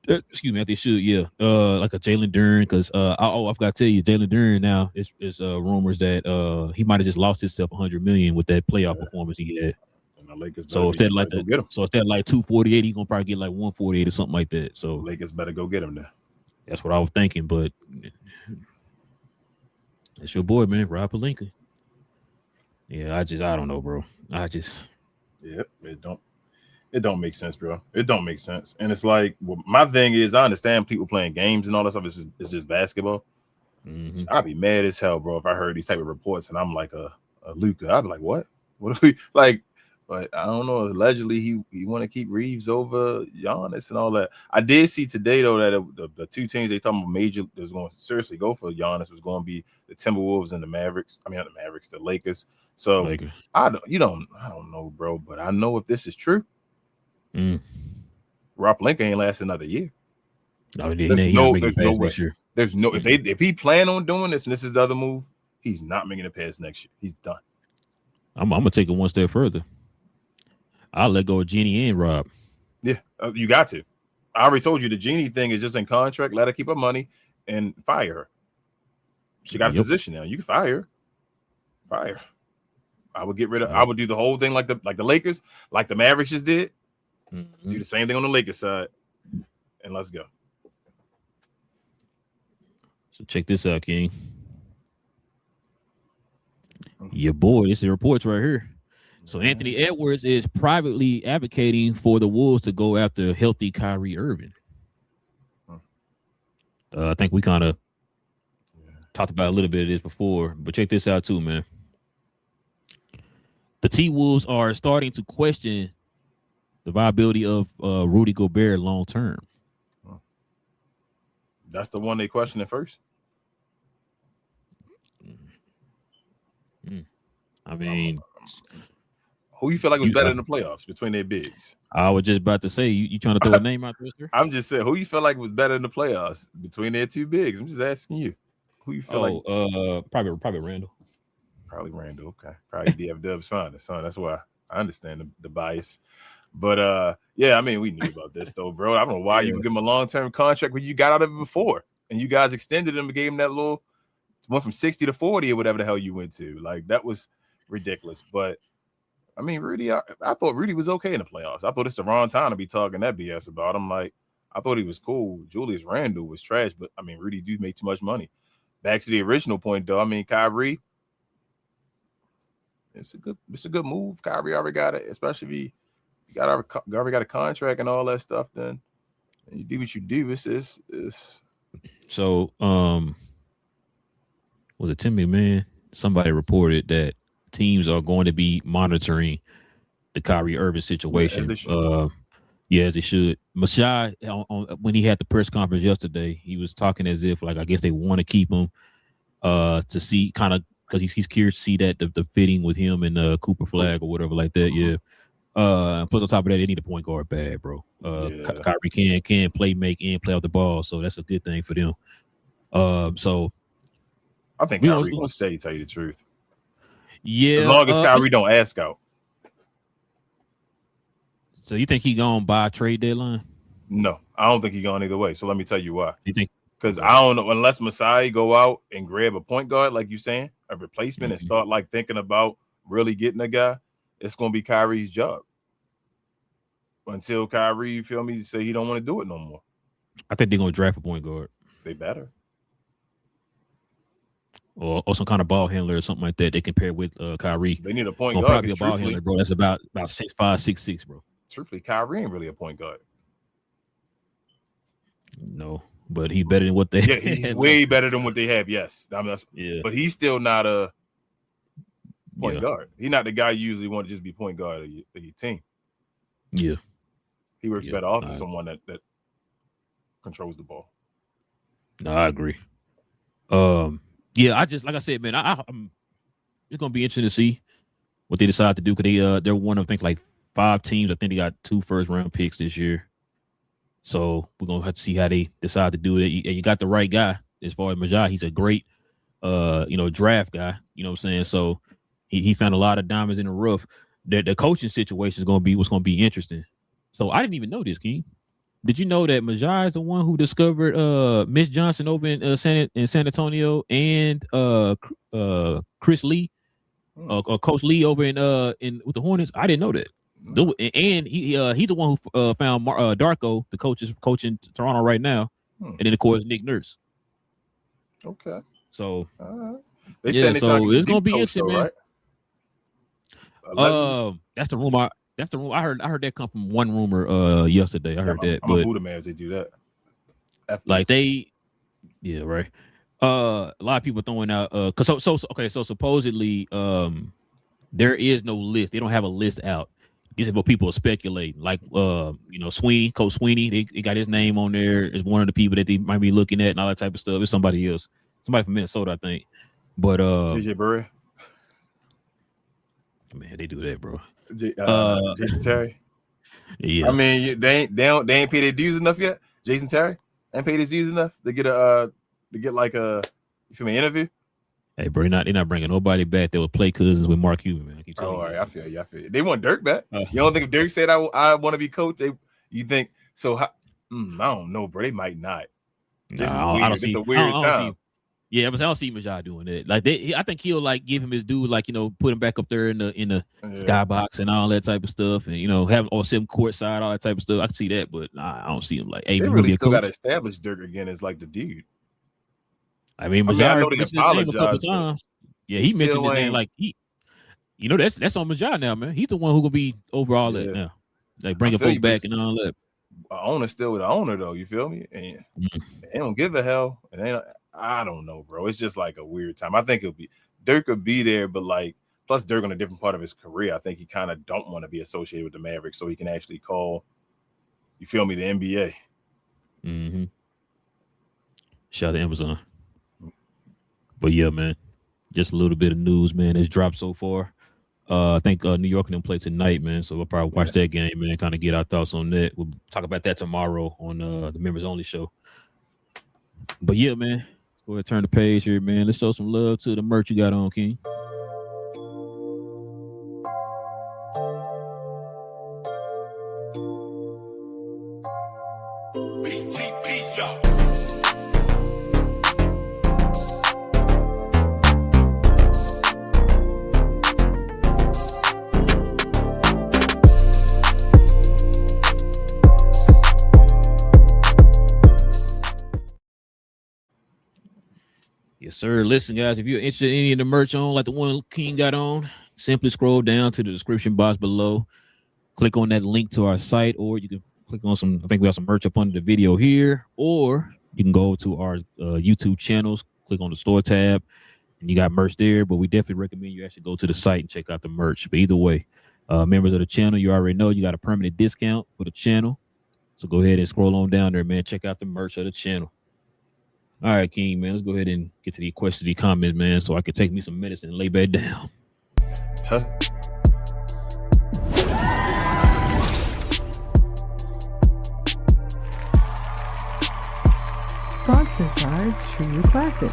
excuse me, they should, yeah. Like a Jalen Duren, because I forgot to tell you, Jalen Duren now is rumors that he might have just lost himself $100 million with that playoff performance he had. So instead like 248, he's gonna probably get like 148 or something like that. So Lakers better go get him now. That's what I was thinking, but it's your boy, man, Rob Pelinka. Yeah, I don't know, bro. It don't make sense, bro. It don't make sense. And it's like, well, my thing is, I understand people playing games and all that stuff. It's just basketball. I'd be mad as hell, bro, if I heard these type of reports and I'm like a Luka. I'd be like, what? What are we like? But I don't know. Allegedly, he want to keep Reeves over Giannis and all that. I did see today though that the two teams they talking about major that's going to seriously go for Giannis was going to be the Timberwolves and the Mavericks. I mean, not the Mavericks, the Lakers. So I don't know, bro. But I know if this is true, Rob Pelinka ain't last another year. There's no way. There's no if he plan on doing this and this is the other move, he's not making it past next year. He's done. I'm gonna take it one step further. I'll let go of Jeannie and Rob. Yeah, you got to. I already told you the Jeannie thing is just in contract. Let her keep her money and fire her. She got a position now. You can fire her. Fire. I would get rid of. I would do the whole thing like the Lakers, like the Mavericks just did. Do the same thing on the Lakers side, and let's go. So check this out, King. Your boy, this is the reports right here. So Anthony Edwards is privately advocating for the Wolves to go after healthy Kyrie Irving. I think we kind of talked about a little bit of this before, but check this out too, man. The T-Wolves are starting to question the viability of Rudy Gobert long term. That's the one they questioned at first. I mean, who you feel like was better in the playoffs between their bigs? I was just about to say, you trying to throw a name out there, sir? I'm just saying, who you feel like was better in the playoffs between their two bigs? I'm just asking you. Who you feel like? Probably Randall. Probably Randall. Okay. Probably DF Dub's finest. So that's why I understand the bias. But yeah, I mean, we knew about this though, bro. I don't know why you give him a long-term contract when you got out of it before, and you guys extended him and gave him that little went from 60 to 40 or whatever the hell you went to. Like that was ridiculous. But I mean, Rudy, I thought Rudy was okay in the playoffs. I thought it's the wrong time to be talking that BS about him. Like, I thought he was cool. Julius Randle was trash, but I mean, Rudy do make too much money. Back to the original point, though. I mean, Kyrie, it's a good move. Kyrie already got it, especially if you already got a contract and all that stuff. Then and you do what you do. It's so was it Timmy, man? Somebody reported that teams are going to be monitoring the Kyrie Irving situation. As they should. Masai, when he had the press conference yesterday, he was talking as if, like, I guess they want to keep him to see kind of because he's curious to see that the fitting with him and Cooper Flag or whatever like that. Yeah. Plus on top of that, they need a point guard bad, bro. Kyrie can play, make, and play off the ball, so that's a good thing for them. So I think Kyrie gonna stay. Tell you the truth. Yeah, as long as Kyrie don't ask out. So you think he gonna buy a trade deadline? No, I don't think he's going either way. So let me tell you why. You think? Because I don't know, unless Masai go out and grab a point guard, like you saying, a replacement, and start like thinking about really getting a guy, it's going to be Kyrie's job. Until Kyrie, you feel me, say he don't want to do it no more. I think they're going to draft a point guard. They better. Or some kind of ball handler or something like that. They can pair with Kyrie. They need a point guard. Probably a ball handler, bro. That's about 6'5", 6'6", bro. Truthfully, Kyrie ain't really a point guard. No, but he's better than what they. Yeah, he's way better than what they have. Yes, yeah. But he's still not a point guard. He's not the guy you usually want to just be point guard of your team. Yeah, he works better off of someone that controls the ball. No, I agree. Yeah, I just like I said, man, I'm it's gonna be interesting to see what they decide to do because they're one of I think like 5 teams. I think they got 2 first-round picks this year. So we're gonna have to see how they decide to do it. You got the right guy as far as Majai. He's a great draft guy. You know what I'm saying? So he found a lot of diamonds in the rough. The coaching situation is gonna be what's gonna be interesting. So I didn't even know this, King. Did you know that Majai is the one who discovered Mitch Johnson over in San Antonio and Chris Lee, or Coach Lee over in with the Hornets? I didn't know that. And he's the one who found Darko, the coach is coaching Toronto right now, and then of course Nick Nurse. Okay. So they so it's gonna be interesting, man. Right? That's the rumor. That's the rumor. I heard that come from one rumor yesterday. I heard that. I'm a Buddha man as they do that. Like they, yeah, right. A lot of people throwing out so supposedly there is no list. They don't have a list out. These are what people are speculating. Like Sweeney, Coach Sweeney, they got his name on there as one of the people that they might be looking at and all that type of stuff. It's somebody else. Somebody from Minnesota, I think. But JJ Barea. Man, they do that, bro. Jason Terry. Yeah. I mean, they ain't paid their dues enough yet. Jason Terry ain't paid his dues enough to get like a interview. Hey, bro, they're not bringing nobody back that would play cousins with Mark Cuban, man. All right, I feel you. They want Dirk back. You don't think if Dirk said I want to be coach, you think so? I don't know, bro. They might not. I don't see. It's a weird time. Yeah, but I don't see Majai doing that. Like I think he'll like give him his due, like put him back up there in the skybox and all that type of stuff, and have or sit him courtside, all that type of stuff. I can see that, but I don't see him like. Hey, they really still got to establish Dirk again as like the dude. I mean, Majai mentioned his name a couple times. Yeah, he mentioned his name like he. That's on Majai now, man. He's the one who gonna be over all that now, like bringing folks back and all that. Owner's still with the owner though. You feel me? And they don't give a hell. And I don't know, bro. It's just like a weird time. I think Dirk could be there, but like plus Dirk on a different part of his career. I think he kind of don't want to be associated with the Mavericks, so he can actually call. You feel me? The NBA. Mm-hmm. Shout out to Amazon. But yeah, man, just a little bit of news, man. It's dropped so far. I think New York and them play tonight, man. So we'll probably watch that game, man. Kind of get our thoughts on that. We'll talk about that tomorrow on the Members Only show. But yeah, man, let's go ahead and turn the page here, man. Let's show some love to the merch you got on, King. Yes, sir. Listen, guys, if you're interested in any of the merch on, like the one King got on, simply scroll down to the description box below. Click on that link to our site, or you can click on I think we have some merch up under the video here, or you can go to our YouTube channels, click on the store tab, and you got merch there. But we definitely recommend you actually go to the site and check out the merch. But either way, members of the channel, you already know you got a permanent discount for the channel. So go ahead and scroll on down there, man. Check out the merch of the channel. All right, King, man, let's go ahead and get to the questions, the comments, man, so I can take me some medicine and lay back down. Sponsored by True Classic.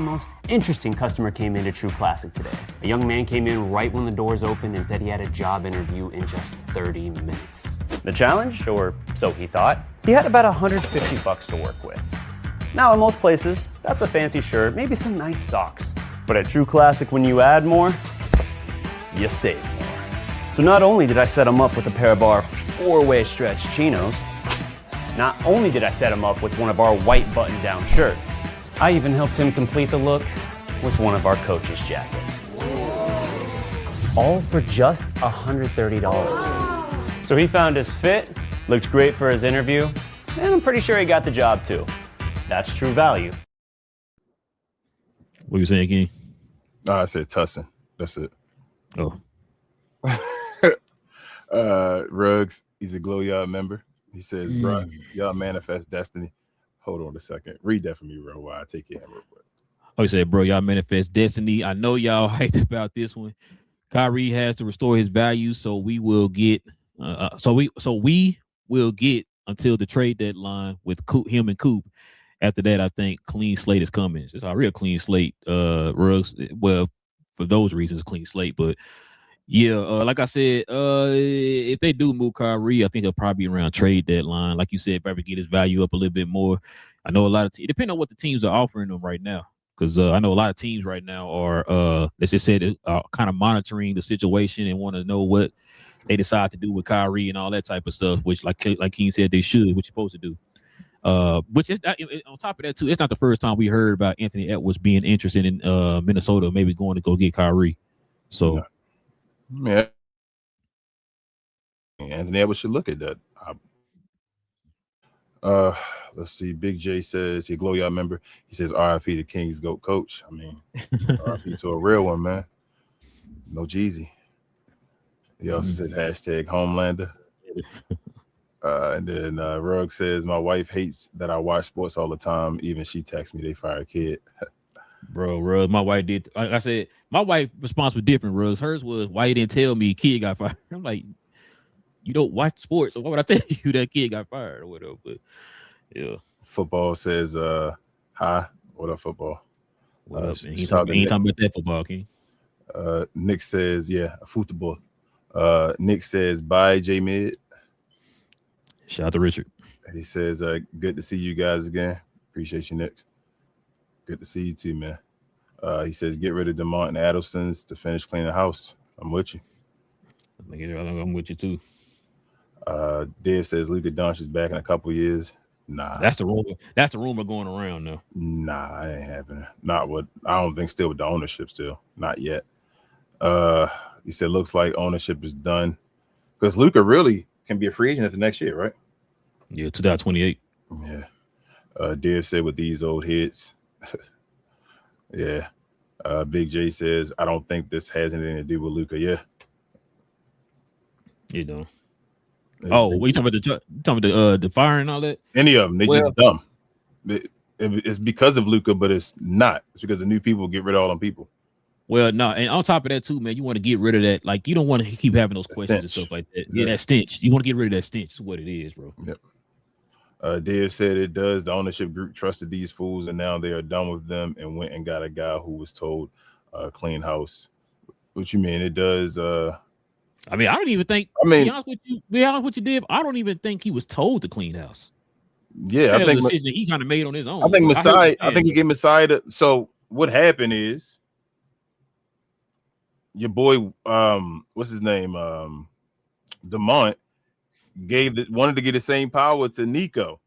most interesting customer came into True Classic today. A young man came in right when the doors opened and said he had a job interview in just 30 minutes. The challenge, or so he thought, he had about $150 to work with. Now, in most places, that's a fancy shirt, maybe some nice socks. But at True Classic, when you add more, you save more. So not only did I set him up with a pair of our 4-way stretch chinos, not only did I set him up with one of our white button-down shirts, I even helped him complete the look with one of our coach's jackets. All for just $130. So he found his fit, looked great for his interview, and I'm pretty sure he got the job too. That's true value. What you saying, King? I said Tussin. That's it. Oh. Ruggs, he's a Glow Yard member. He says, bro, y'all manifest destiny. Hold on a second. Read that for me real while I take your hand real quick. Oh, you said, bro, y'all manifest destiny. I know y'all hyped about this one. Kyrie has to restore his value, so we will get we will get until the trade deadline with him and Coop. After that, I think clean slate is coming. It's a real clean slate. Ruggs, well, for those reasons, clean slate. But yeah, like I said, if they do move Kyrie, I think he'll probably be around trade deadline. Like you said, probably get his value up a little bit more. I know a lot of teams, depending on what the teams are offering them right now, because I know a lot of teams right now are, let's just say, kind of monitoring the situation and want to know what they decide to do with Kyrie and all that type of stuff, which, like King said, they should, what you're supposed to do. Which is on top of that too. It's not the first time we heard about Anthony Edwards being interested in Minnesota, maybe going to go get Kyrie. So, yeah, Anthony Edwards should look at that. Let's see. Big J says he Glow Yard member. He says RIP to King's GOAT coach. I mean, RIP to a real one, man. No Jeezy. He also says hashtag Homelander. And then Rugg says, my wife hates that I watch sports all the time. Even she texts me they fire a kid. Bro, Ruggs, my wife did. Like I said, my wife's response was different, Ruggs. Hers was, why you didn't tell me kid got fired? I'm like, you don't watch sports, so why would I tell you that kid got fired or whatever? But yeah. Football says, hi. What up, football? What up? He ain't talking about that football, King. Nick says, yeah, football. Nick says, bye, J-Mid. Shout out to Richard. He says, good to see you guys again. Appreciate you, Nick. Good to see you too, man. He says, get rid of DeMont and Adelson's to finish cleaning the house. I'm with you. I'm with you too. Dave says Luka Doncic is back in a couple years. Nah. That's the rumor. That's the rumor going around now. Nah, it ain't happening. Not what I don't think still with the ownership still. Not yet. He said looks like ownership is done. Because Luka really can be a free agent after next year, right? Yeah, 2028. Yeah. Dave said with these old heads. Yeah. Big J says, I don't think this has anything to do with Luka. Yeah. You know. Oh, what you talking about the fire and all that? Any of them. They just dumb. It's because of Luka, but it's not. It's because the new people get rid of all them people. Well, no, and on top of that too, man, you want to get rid of that. Like, you don't want to keep having those questions and stuff like that. Yeah, that stench. You want to get rid of that stench. Is what it is, bro. Yep. Dave said it does. The ownership group trusted these fools, and now they are done with them and went and got a guy who was told clean house. What you mean? It does. I mean, I don't even think. I mean, be honest with you, Dave. I don't even think he was told to clean house. Yeah, I think the decision he kind of made on his own. I think Masai. I think he gave Masai. So what happened is your boy, what's his name, DeMont, wanted to get the same power to Nico.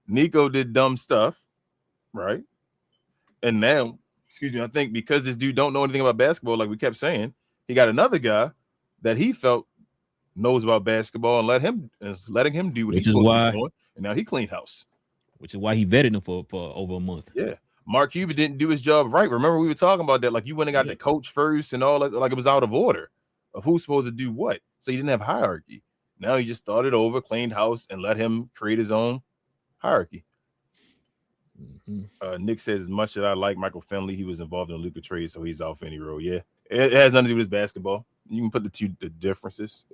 Nico did dumb stuff, right? And now, I think because this dude don't know anything about basketball, like we kept saying, he got another guy that he felt knows about basketball and letting him do what he's supposed to be doing. And now he cleaned house. Which is why he vetted him for over a month. Yeah. Mark Cuban didn't do his job right. Remember, we were talking about that. Like, you went and got the coach first and all that. Like, it was out of order of who's supposed to do what. So you didn't have hierarchy. Now he just started over, cleaned house, and let him create his own hierarchy. Mm-hmm. Nick says, as much as I like Michael Finley, he was involved in the Luka trade, so he's off any role. Yeah. It has nothing to do with his basketball. You can put the differences.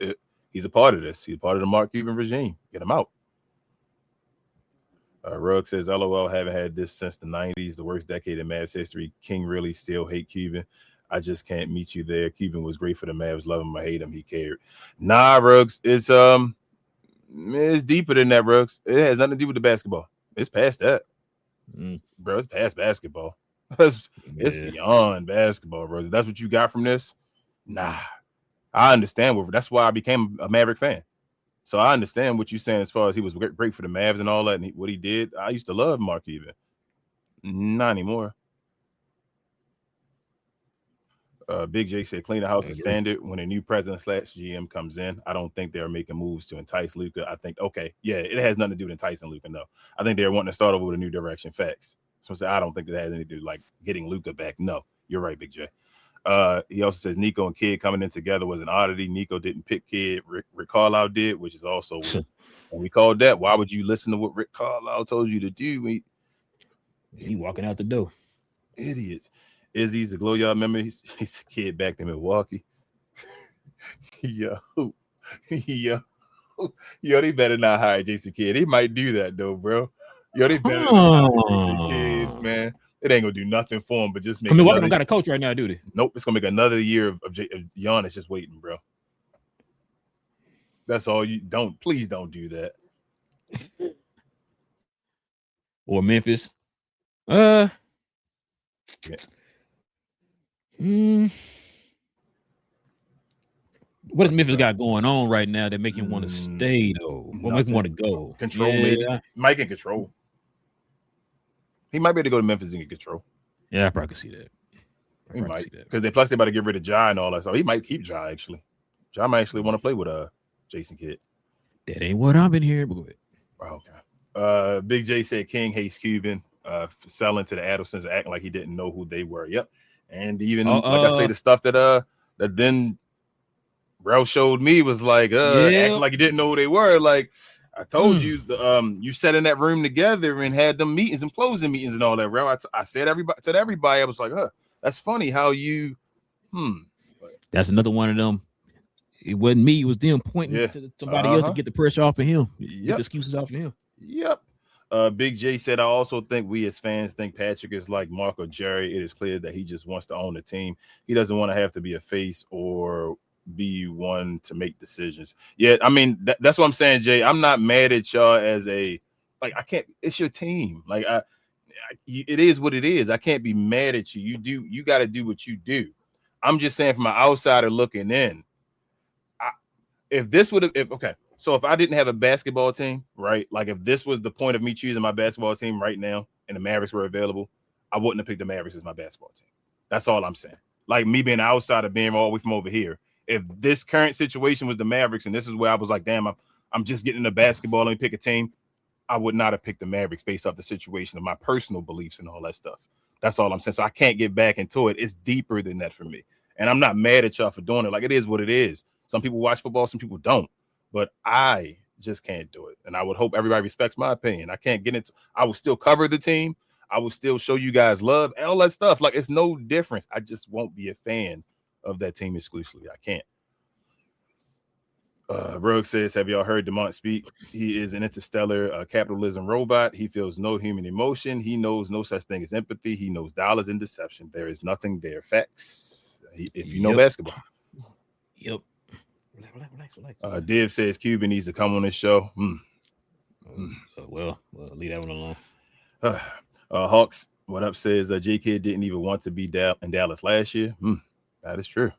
He's a part of this. He's a part of the Mark Cuban regime. Get him out. Rugg says, LOL, haven't had this since the 90s, the worst decade in Mavs history. King really still hate Cuban. I just can't meet you there. Cuban was great for the Mavs. Love him or hate him. He cared. Nah, Ruggs. It's deeper than that, Ruggs. It has nothing to do with the basketball. It's past that. Bro, it's past basketball. It's beyond basketball, bro. That's what you got from this? Nah. I understand. That's why I became a Maverick fan. So I understand what you're saying as far as he was great for the Mavs and all that, and what he did. I used to love Mark Cuban. Not anymore. Big J said, clean the house is standard. When a new president / GM comes in, I don't think they're making moves to entice Luka. I think, okay, yeah, it has nothing to do with enticing Luka, no. I think they're wanting to start over with a new direction. Facts. So I don't think that has anything to do like getting Luka back. No, you're right, Big J. He also says Nico and Kid coming in together was an oddity. Nico didn't pick Kid. Rick Carlisle did, which is also weird. And we called that. Why would you listen to what Rick Carlisle told you to do? He walking out the door. Idiots. Izzy's a glow yard member. He's a kid back in Milwaukee. Yo, they better not hire Jason Kidd. They might do that though, bro. Yo, they better not hire Jason Kidd, man. It ain't gonna do nothing for him, but just make. Milwaukee don't got a coach right now, do they? Nope, it's gonna make another year of Giannis just waiting, bro. That's all you don't. Please don't do that. Or Memphis. Yeah. What does Memphis got going on right now that make him want to stay though? What make him want to go? Control, maybe. Mike in control. He might be able to go to Memphis and get control. Yeah, I probably could see that. He might, because they about to get rid of Ja and all that. So he might keep Ja actually. Ja might actually want to play with Jason Kidd. That ain't what I've been hearing. But go ahead. Okay. Big J said King hates Cuban selling to the Adelsons, acting like he didn't know who they were. Yep. And even like I say, the stuff that then Rel showed me was like acting like he didn't know who they were. Like I told you, you sat in that room together and had them meetings and closing meetings and all that. Rel, I said to everybody, I was like, that's funny how you. That's another one of them. It wasn't me. It was them pointing to somebody else to get the pressure off of him. Get the excuses off of him. Yep. Big J said, I also think we as fans think Patrick is like Mark or Jerry. It is clear that he just wants to own the team. He doesn't want to have to be a face or be one to make decisions. Yeah, I mean, that's what I'm saying, Jay. I'm not mad at y'all as I can't, it's your team. Like, it is what it is. I can't be mad at you. You got to do what you do. I'm just saying from an outsider looking in, so if I didn't have a basketball team, right? Like if this was the point of me choosing my basketball team right now and the Mavericks were available, I wouldn't have picked the Mavericks as my basketball team. That's all I'm saying. Like me being an outsider, being all the way from over here. If this current situation was the Mavericks and this is where I was like, damn, I'm just getting into basketball and pick a team, I would not have picked the Mavericks based off the situation of my personal beliefs and all that stuff. That's all I'm saying. So I can't get back into it. It's deeper than that for me. And I'm not mad at y'all for doing it. Like it is what it is. Some people watch football, some people don't. But I just can't do it. And I would hope everybody respects my opinion. I can't get into I will still cover the team. I will still show you guys love, all that stuff. Like, it's no difference. I just won't be a fan of that team exclusively. I can't. Rogue says, have y'all heard DeMont speak? He is an interstellar capitalism robot. He feels no human emotion. He knows no such thing as empathy. He knows dollars and deception. There is nothing there. Facts. If you know basketball. Yep. Div says Cuban needs to come on this show. Well, leave that one alone. Hawks, what up, says J-Kid didn't even want to be in Dallas last year. That is true.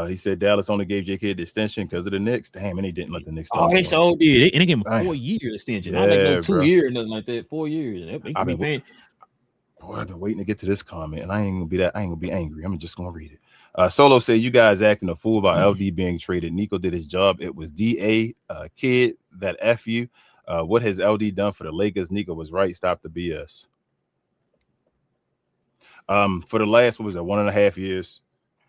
He said Dallas only gave J-Kid the extension because of the Knicks. Damn, and they didn't let the Knicks talk. Oh, they so did. And they gave him a 4-year extension. Yeah, Not like no 2 bro. years, nothing like that. 4 years. I've been waiting to get to this comment, and I ain't gonna be angry. I'm just gonna read it. Solo said, you guys acting a fool about LD being traded. Nico did his job. It was DA, Kid, that F you. What has LD done for the Lakers? Nico was right. Stop the BS. For the last, 1.5 years,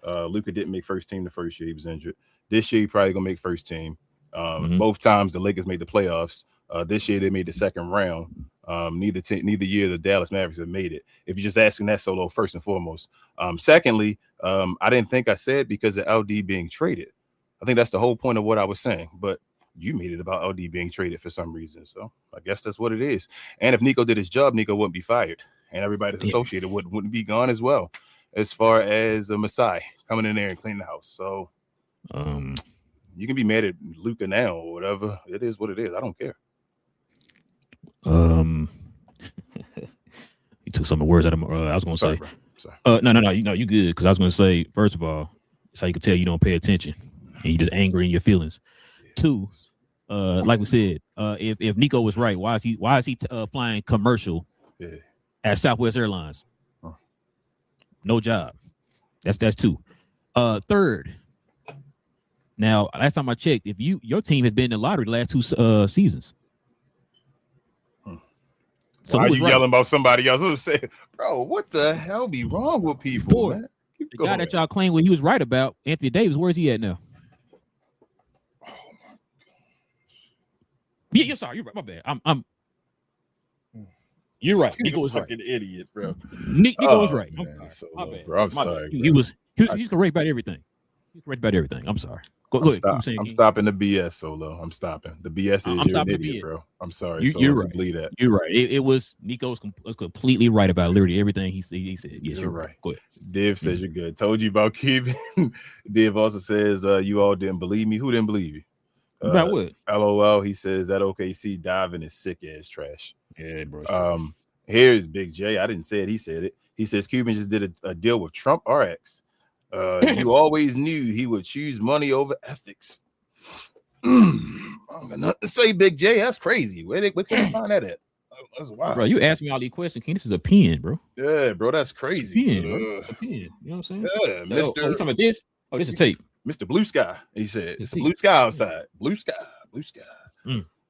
Luka didn't make first team the first year. He was injured. This year, he probably gonna make first team. Both times the Lakers made the playoffs. This year they made the second round. Neither year the Dallas Mavericks have made it. If you're just asking that, Solo, first and foremost. Secondly, I didn't think I said because of LD being traded. I think that's the whole point of what I was saying. But You made it about LD being traded for some reason. So I guess that's what it is. And if Nico did his job, Nico wouldn't be fired. And everybody that's associated wouldn't be gone as well, as far as a Masai coming in there and clean the house. So you can be mad at Luka now or whatever. It is what it is. I don't care. You took some of the words out of my, I was going to say. Bro. Sorry. No, you good. Because I was going to say, first of all, it's how you can tell you don't pay attention and you just angry in your feelings. Yeah. 2, like we said, if Nico was right, why is he flying commercial at Southwest Airlines? No job. That's 2. 3rd. Now, last time I checked, if your team has been in the lottery the last 2 seasons. So why are you yelling about somebody else? I was saying, bro, what the hell be wrong with people, man? The guy that y'all claim what he was right about, Anthony Davis, where's he at now? Oh my gosh. Yeah, you're sorry. You're right. My bad. You're right. Nico was right. An idiot, bro. Nico was right. Man, I'm sorry. He's correct about everything. He's correct about everything. I'm sorry. Go ahead. I'm stopping the BS, Solo. I'm stopping. The BS is you're an idiot, bro. I'm sorry. You're right. Believe that. You're right. It was Nico's completely right about literally everything he said. Yes, you're right. Go ahead. Div says you're good. Told you about Cuban. Div also says you all didn't believe me. Who didn't believe you? About what? LOL. He says that OKC diving is sick ass trash. Yeah, bro. Here's Big J. I didn't say it. He said it. He says Cuban just did a deal with Trump RX. You always knew he would choose money over ethics. I'm gonna say Big J. That's crazy. Where can you find that at? That's wild. Bro, you asked me all these questions, King. This is a pen, bro. Yeah, bro. That's crazy. It's a pen, bro. It's a pen. You know what I'm saying? Yeah, Mr. talking about this? Oh, this is tape. Mr. Blue Sky. He said it's a blue sky outside. Blue sky. Blue sky.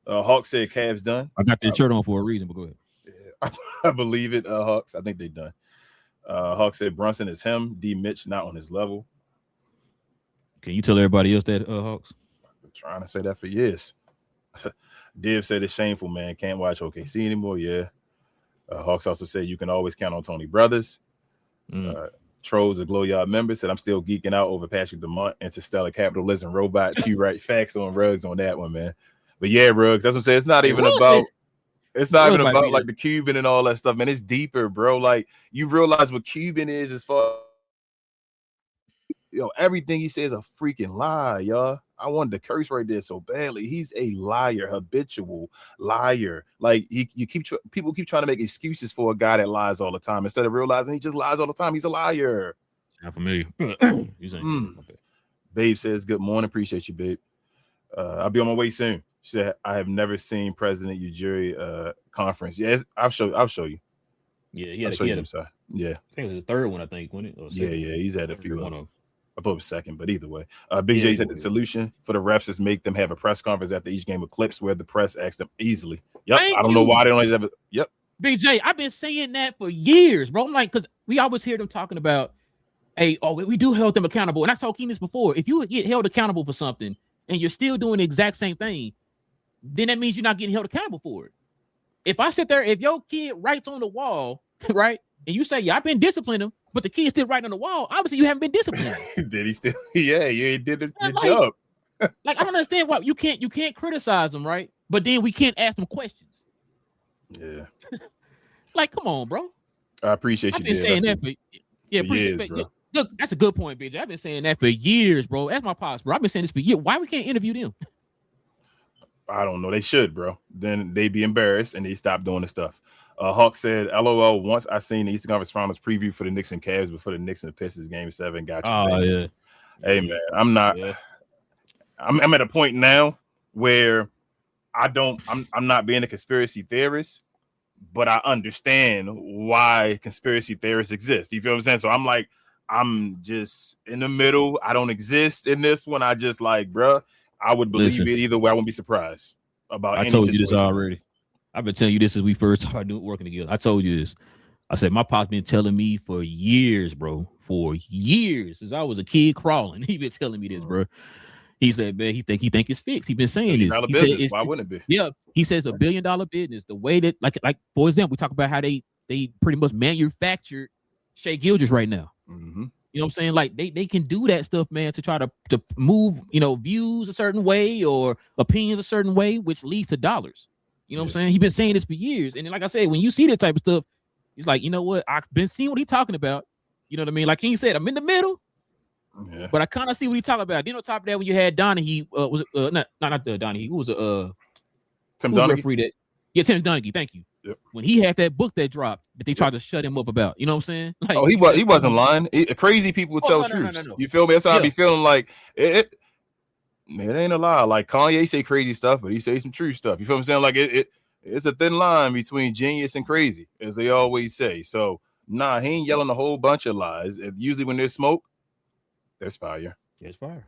Hawk said Cavs done. I got this shirt on for a reason, but go ahead. Yeah, I believe it. Hawks. I think they done. Hawk said Brunson is him. D. Mitch not on his level. Can you tell everybody else that, Hawks? I've been trying to say that for years. Div said it's shameful, man. Can't watch OKC anymore. Yeah. Hawks also said you can always count on Tony Brothers. Trolls, a Glow Yard member, said I'm still geeking out over Patrick DeMont, Interstellar Capitalism, Robot, T-Right, facts on Ruggs on that one, man. But yeah, Ruggs, that's what I'm saying. It's not even about like the Cuban and all that stuff, man. It's deeper, bro. Like you realize what Cuban is as far everything he says is a freaking lie, y'all. I wanted to curse right there so badly. He's a liar, habitual liar. Like people keep trying to make excuses for a guy that lies all the time instead of realizing he just lies all the time. He's a liar. Not familiar. Babe says, good morning. Appreciate you, babe. I'll be on my way soon. She said, I have never seen President Ujiri conference. Yes, I'll show you. Yeah, yeah. I think it was his 3rd one, I think, wasn't it? Yeah, he's had a few. I thought it was 2nd, but either way. Big J said the solution for the refs is make them have a press conference after each game of clips where the press asks them easily. Yep. I don't know why they don't have it. Yep. Big J, I've been saying that for years, bro. I'm like, because we always hear them talking about, we do hold them accountable. And I told Keen this before. If you get held accountable for something and you're still doing the exact same thing, then that means you're not getting held accountable for it. If I sit there, if your kid writes on the wall, right, and you say, yeah, I've been disciplining him, but the kid's still writing on the wall, obviously you haven't been disciplined. Did he still? Yeah, you did your job. Like, I don't understand why you can't criticize them, right? But then we can't ask them questions. Yeah. Like, come on, bro. I appreciate you. I've been saying that for years, bro. Look, that's a good point, BJ. I've been saying that for years, bro. That's my pops, bro. I've been saying this for years. Why we can't interview them? I don't know. They should, bro. Then they'd be embarrassed and they stop doing the stuff. Hawk said, LOL, once I seen the Eastern Conference Finals preview for the Knicks and Cavs before the Knicks and the Pistons game 7. Got you. Oh, yeah. Hey, man, I'm not. Yeah. I'm at a point now where I'm not being a conspiracy theorist, but I understand why conspiracy theorists exist. You feel what I'm saying? So I'm like, I'm just in the middle. I don't exist in this one. I just like, bro, I would believe it either way. I wouldn't be surprised about. I told you this already. I've been telling you this since we first started working together. I told you this. I said my pop's been telling me for years, bro. For years, since I was a kid crawling, he been telling me this, bro. He said, man, he think it's fixed. He been saying this. He said, why wouldn't it be? Yeah, he says $1 billion business. The way that, like for example, we talk about how they pretty much manufactured Shea Gilgeous right now. Mm-hmm. You know what I'm saying? Like they can do that stuff, man, to try to move, views a certain way or opinions a certain way, which leads to dollars. You know what I'm saying? He's been saying this for years. And like I said, when you see that type of stuff, he's like, you know what? I've been seeing what he's talking about. You know what I mean? Like King said, I'm in the middle, but I kind of see what he's talking about. Then on top of that, when you had Donaghy, was it not the Donaghy, who was Tim Donaghy? Referee that? Yeah, Tim Donaghy. Thank you. Yep. When he had that book that dropped that they tried to shut him up about, you know what I'm saying? Like, he wasn't lying. Crazy people would tell truth. No. You feel me? That's how I be feeling. Like it ain't a lie. Like Kanye say crazy stuff, but he say some true stuff. You feel what I'm saying? Like it's a thin line between genius and crazy, as they always say. So nah, he ain't yelling a whole bunch of lies. Usually when there's smoke, there's fire. There's fire.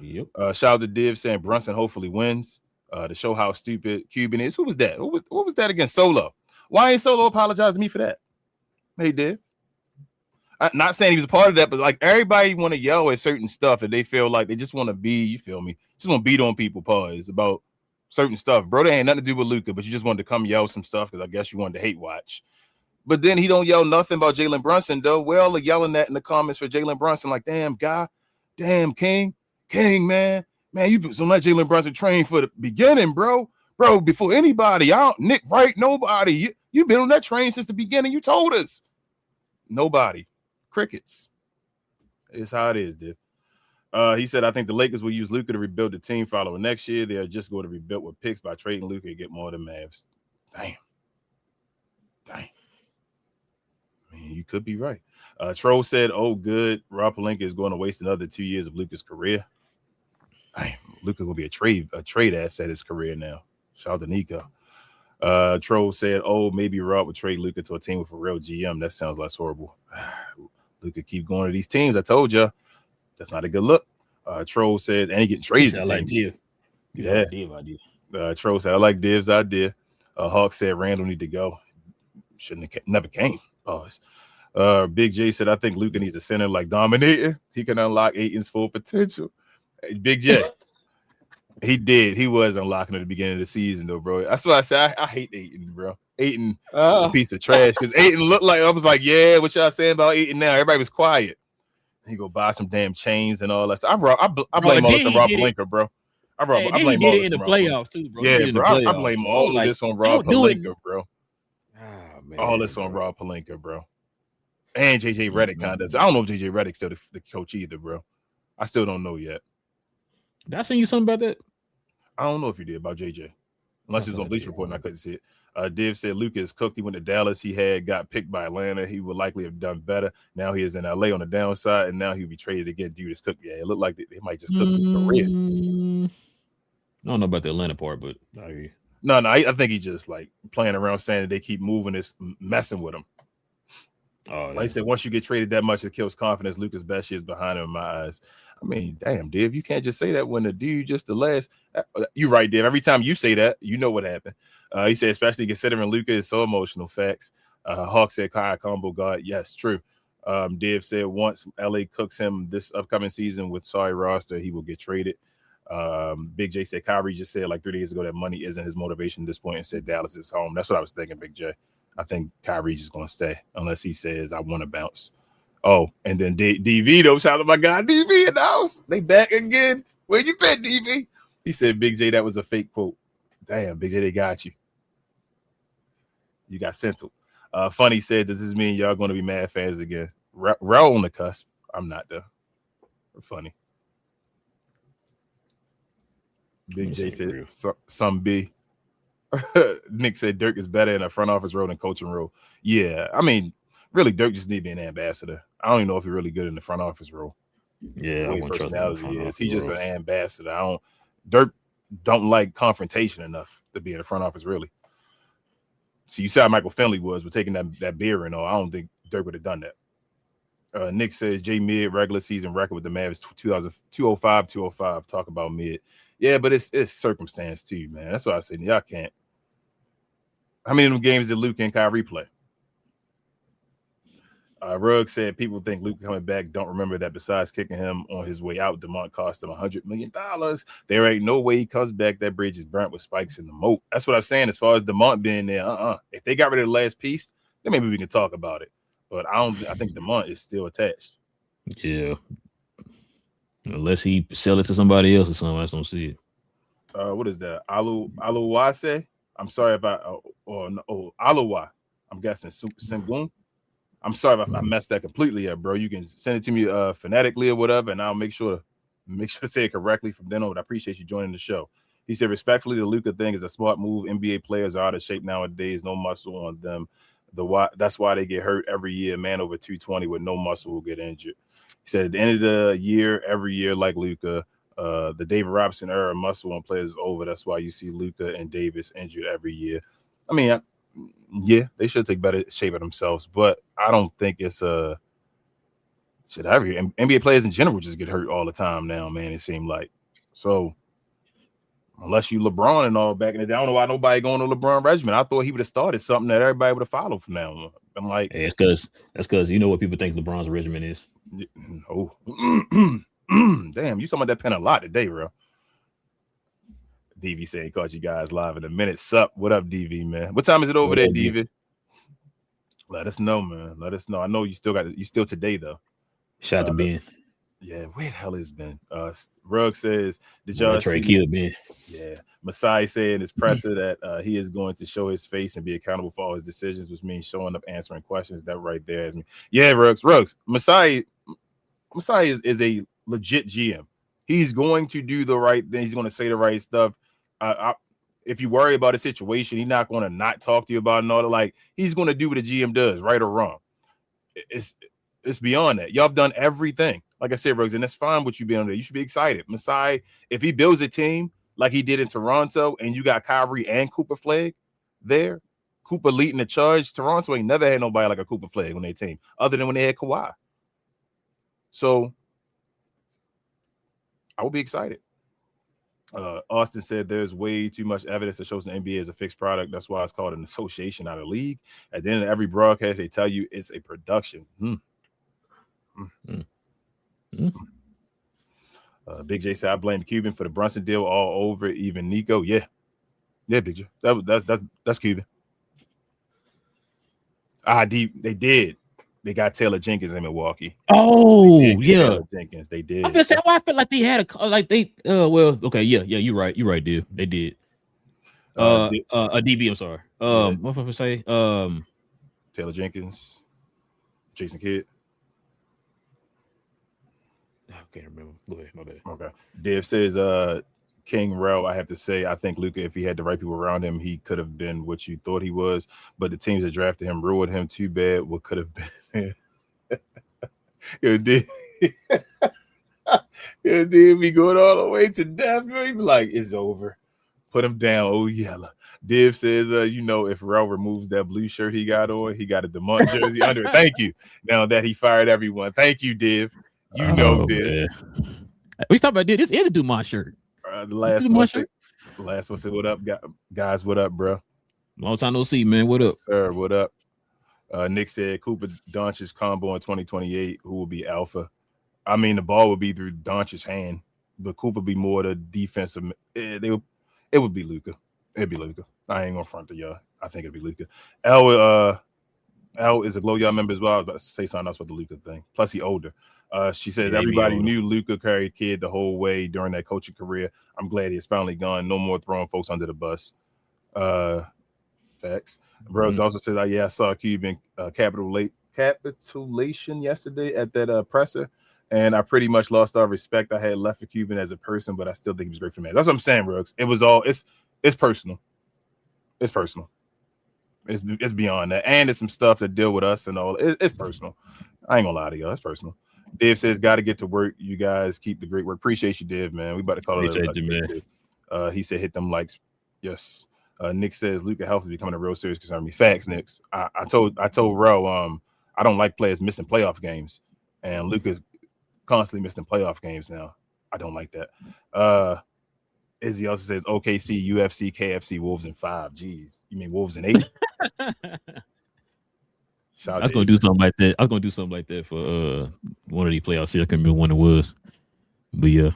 Yep. Shout out to Div saying Brunson hopefully wins. To show how stupid Cuban is. Who was that? What was that against Solo? Why ain't Solo apologize to me for that? He did. I'm not saying he was a part of that, but like everybody want to yell at certain stuff that they feel like they just want to be, you feel me? Just want to beat on people, pause about certain stuff. Bro, that ain't nothing to do with Luka, but you just wanted to come yell some stuff because I guess you wanted to hate watch. But then he don't yell nothing about Jalen Brunson, though. Well, they're yelling that in the comments for Jalen Brunson, like, damn, guy, damn, King, man. Man, you don't let Jalen Brunson train for the beginning, bro. Bro, before anybody, Nick Wright, nobody. You've been on that train since the beginning. You told us. Nobody. Crickets. It's how it is, dude. He said, I think the Lakers will use Luka to rebuild the team following next year. They're just going to rebuild with picks by trading Luka and get more than Mavs. Damn. I mean, you could be right. Troll said, oh, good. Rob Pelinka is going to waste another 2 years of Luka's career. Luka will be a trade asset his career now. Shout out to Nico. Troll said, oh, maybe Rob would trade Luka to a team with a real GM. That sounds less horrible. Luka keep going to these teams. I told you that's not a good look. Troll said, and he getting traded to teams. Troll said, I like Div's idea. Hawk said Randall need to go. Never came. Pause. Big J said, I think Luka needs a center like dominator. He can unlock Ayton's full potential. Big J, he did. He was unlocking at the beginning of the season, though, bro. That's why I said I hate Ayton, bro. Ayton, a piece of trash. Because Ayton looked like, I was like, yeah, what y'all saying about Ayton now? Everybody was quiet. He go buy some damn chains and all that stuff. I blame all this on Rob Pelinka, bro. I blame all this in the playoffs, too, bro. Yeah, bro. I blame all of this on Rob Pelinka, bro. All this on Rob Pelinka, bro. And JJ Redick kind of. I don't know if JJ Redick's still the coach either, bro. I still don't know yet. Did I send you something about that? I don't know if you did about JJ. Unless it was on Bleach Report and I couldn't see it. Div said Luka is cooked. He went to Dallas. He got picked by Atlanta. He would likely have done better. Now he is in LA on the downside, and now he'll be traded again. Dude is cooked. Yeah, it looked like they might just cook his career. I don't know about the Atlanta part, but I hear you. No, I think he just like playing around saying that they keep moving this, messing with him. Like I said, once you get traded that much, it kills confidence. Luka's best years behind him in my eyes. I mean, damn, Div, you can't just say that when the dude just the last. You're right, Div. Every time you say that, you know what happened. He said, especially considering Luka is so emotional. Facts. Hawk said, Kai combo guard. Yes, true. Div said, once LA cooks him this upcoming season with sorry roster, he will get traded. Big J said, Kyrie just said like 3 days ago that money isn't his motivation at this point and said Dallas is home. That's what I was thinking, Big J. I think Kyrie's just going to stay unless he says, I want to bounce. Oh, and then DV, though, shout out to my guy, DV in the house. They back again. Where you been, DV? He said, Big J, that was a fake quote. Damn, Big J, they got you. You got sentinel. Funny said, does this mean y'all going to be Mad fans again? Relle on the cusp. I'm not, though. Funny. Big J said, some B. Nick said Dirk is better in a front office role than coaching role. Yeah, I mean, really, Dirk just need to be an ambassador. I don't even know if he's really good in the front office role. Yeah, I personality is. He's just an ambassador. Dirk don't like confrontation enough to be in the front office, really. So you saw how Michael Finley was with taking that beer and all. I don't think Dirk would have done that. Nick says J Mid regular season record with the Mavs 205. Talk about Mid. Yeah, but it's circumstance too, man. That's why I said y'all can't. How many of them games did Luka and Kyrie play? Rugg said people think Luka coming back don't remember that besides kicking him on his way out, DeMont cost him $100 million. There ain't no way he comes back. That bridge is burnt with spikes in the moat. That's what I'm saying as far as DeMont being there. If they got rid of the last piece, then maybe we can talk about it. But I think DeMont is still attached. Yeah. Unless he sell it to somebody else or something, I just don't see it. What is that? Aluwase? I'm sorry if I Aluwa. I'm guessing Sengun. I'm sorry if I messed that completely up, bro. You can send it to me phonetically or whatever, and I'll make sure to say it correctly from then on. I appreciate you joining the show. He said, respectfully, the Luka thing is a smart move. NBA players are out of shape nowadays, no muscle on them. That's why they get hurt every year. Man over 220 with no muscle will get injured. He said, at the end of the year, every year, like Luka, the David Robinson era muscle on players is over. That's why you see Luka and Davis injured every year. I mean, yeah, they should take better shape of themselves, but I don't think it's shit every NBA players in general just get hurt all the time now, man. It seemed like so. Unless you LeBron and all back in the day, I don't know why nobody going to LeBron regimen. I thought he would have started something that everybody would have followed from now on. I'm like, hey, that's because you know what people think LeBron's regimen is. Oh, damn! You talking about that pen a lot today, bro. DV saying caught you guys live in a minute. Sup? What up, DV, man? What time is it over there, DV? Let us know, man. Let us know. I know you still today though. Shout out to Ben. Yeah, where the hell is Ben? Rugg says, did y'all Trey see? killed Ben. Yeah, Masai said in his presser that he is going to show his face and be accountable for all his decisions, which means showing up, answering questions. That right there is me. Yeah, Ruggs. Masai is a legit GM. He's going to do the right thing. He's going to say the right stuff. If you worry about a situation, he's not going to not talk to you about it and all that. Like, he's going to do what a GM does, right or wrong. It's beyond that. Y'all have done everything. Like I said, Ruggs, and that's fine with you being on there. You should be excited. Masai, if he builds a team like he did in Toronto and you got Kyrie and Cooper Flag there, Cooper leading the charge, Toronto ain't never had nobody like a Cooper Flag on their team other than when they had Kawhi. So I will be excited. Austin said there's way too much evidence that shows the NBA is a fixed product. That's why it's called an association, not a league. At the end of every broadcast, they tell you it's a production. Big J said, I blame Cuban for the Brunson deal all over, even Nico. Yeah, Big J. That's Cuban. They did. They got Taylor Jenkins in Milwaukee. Oh, yeah. Taylor Jenkins. They did. I feel like they had well, okay, yeah, you're right, dude. They did. A DB, I'm sorry. What was I say? Taylor Jenkins, Jason Kidd. I can't remember. Go ahead, my bad. Okay. Dave says, King Relle, I have to say, I think Luka, if he had the right people around him, he could have been what you thought he was. But the teams that drafted him ruined him too bad. What could have been? It did. It did be going all the way to death. He be like, it's over. Put him down. Oh, yellow. Div says, if Relle removes that blue shirt he got on, he got a DeMont jersey under it. Thank you. Now that he fired everyone. Thank you, Div. Div. We talking about this is the DuMont shirt. The last one said, what up, guys? What up, bro? Long time no see, man. What up? Yes, sir, what up? Nick said Cooper Doncic's combo in 2028, who will be alpha? I mean, the ball would be through Doncic's hand, but Cooper be more the defensive. It would be Luka. It'd be Luka. I ain't gonna front to y'all. I think it'd be Luka. L is a Glow Y'all member as well. I was about to say something else about the Luka thing. Plus, he older. She says everybody knew Luka carried Kid the whole way during that coaching career. I'm glad he has finally gone. No more throwing folks under the bus. Facts. Rose also says, I saw a Cuban capitulation yesterday at that presser, and I pretty much lost all respect I had left for Cuban as a person, but I still think he was great for me. That's what I'm saying, Ruggs. It was all it's personal. It's personal. It's beyond that, and it's some stuff that deal with us and all. It's personal. I ain't gonna lie to y'all. It's personal. Dave says, got to get to work. You guys keep the great work. Appreciate you, Dave, man. We about to call it. He said, hit them likes. Yes. Nick says, Luka health is becoming a real serious concern to me. Facts, Nick. I told Relle, I don't like players missing playoff games, and Luka's constantly missing playoff games now. I don't like that. Izzy also says, OKC, UFC, KFC, Wolves in 5. Jeez, you mean Wolves in 8? I was gonna do something like that. For one of these playoffs here. I can't remember when it was, but yeah.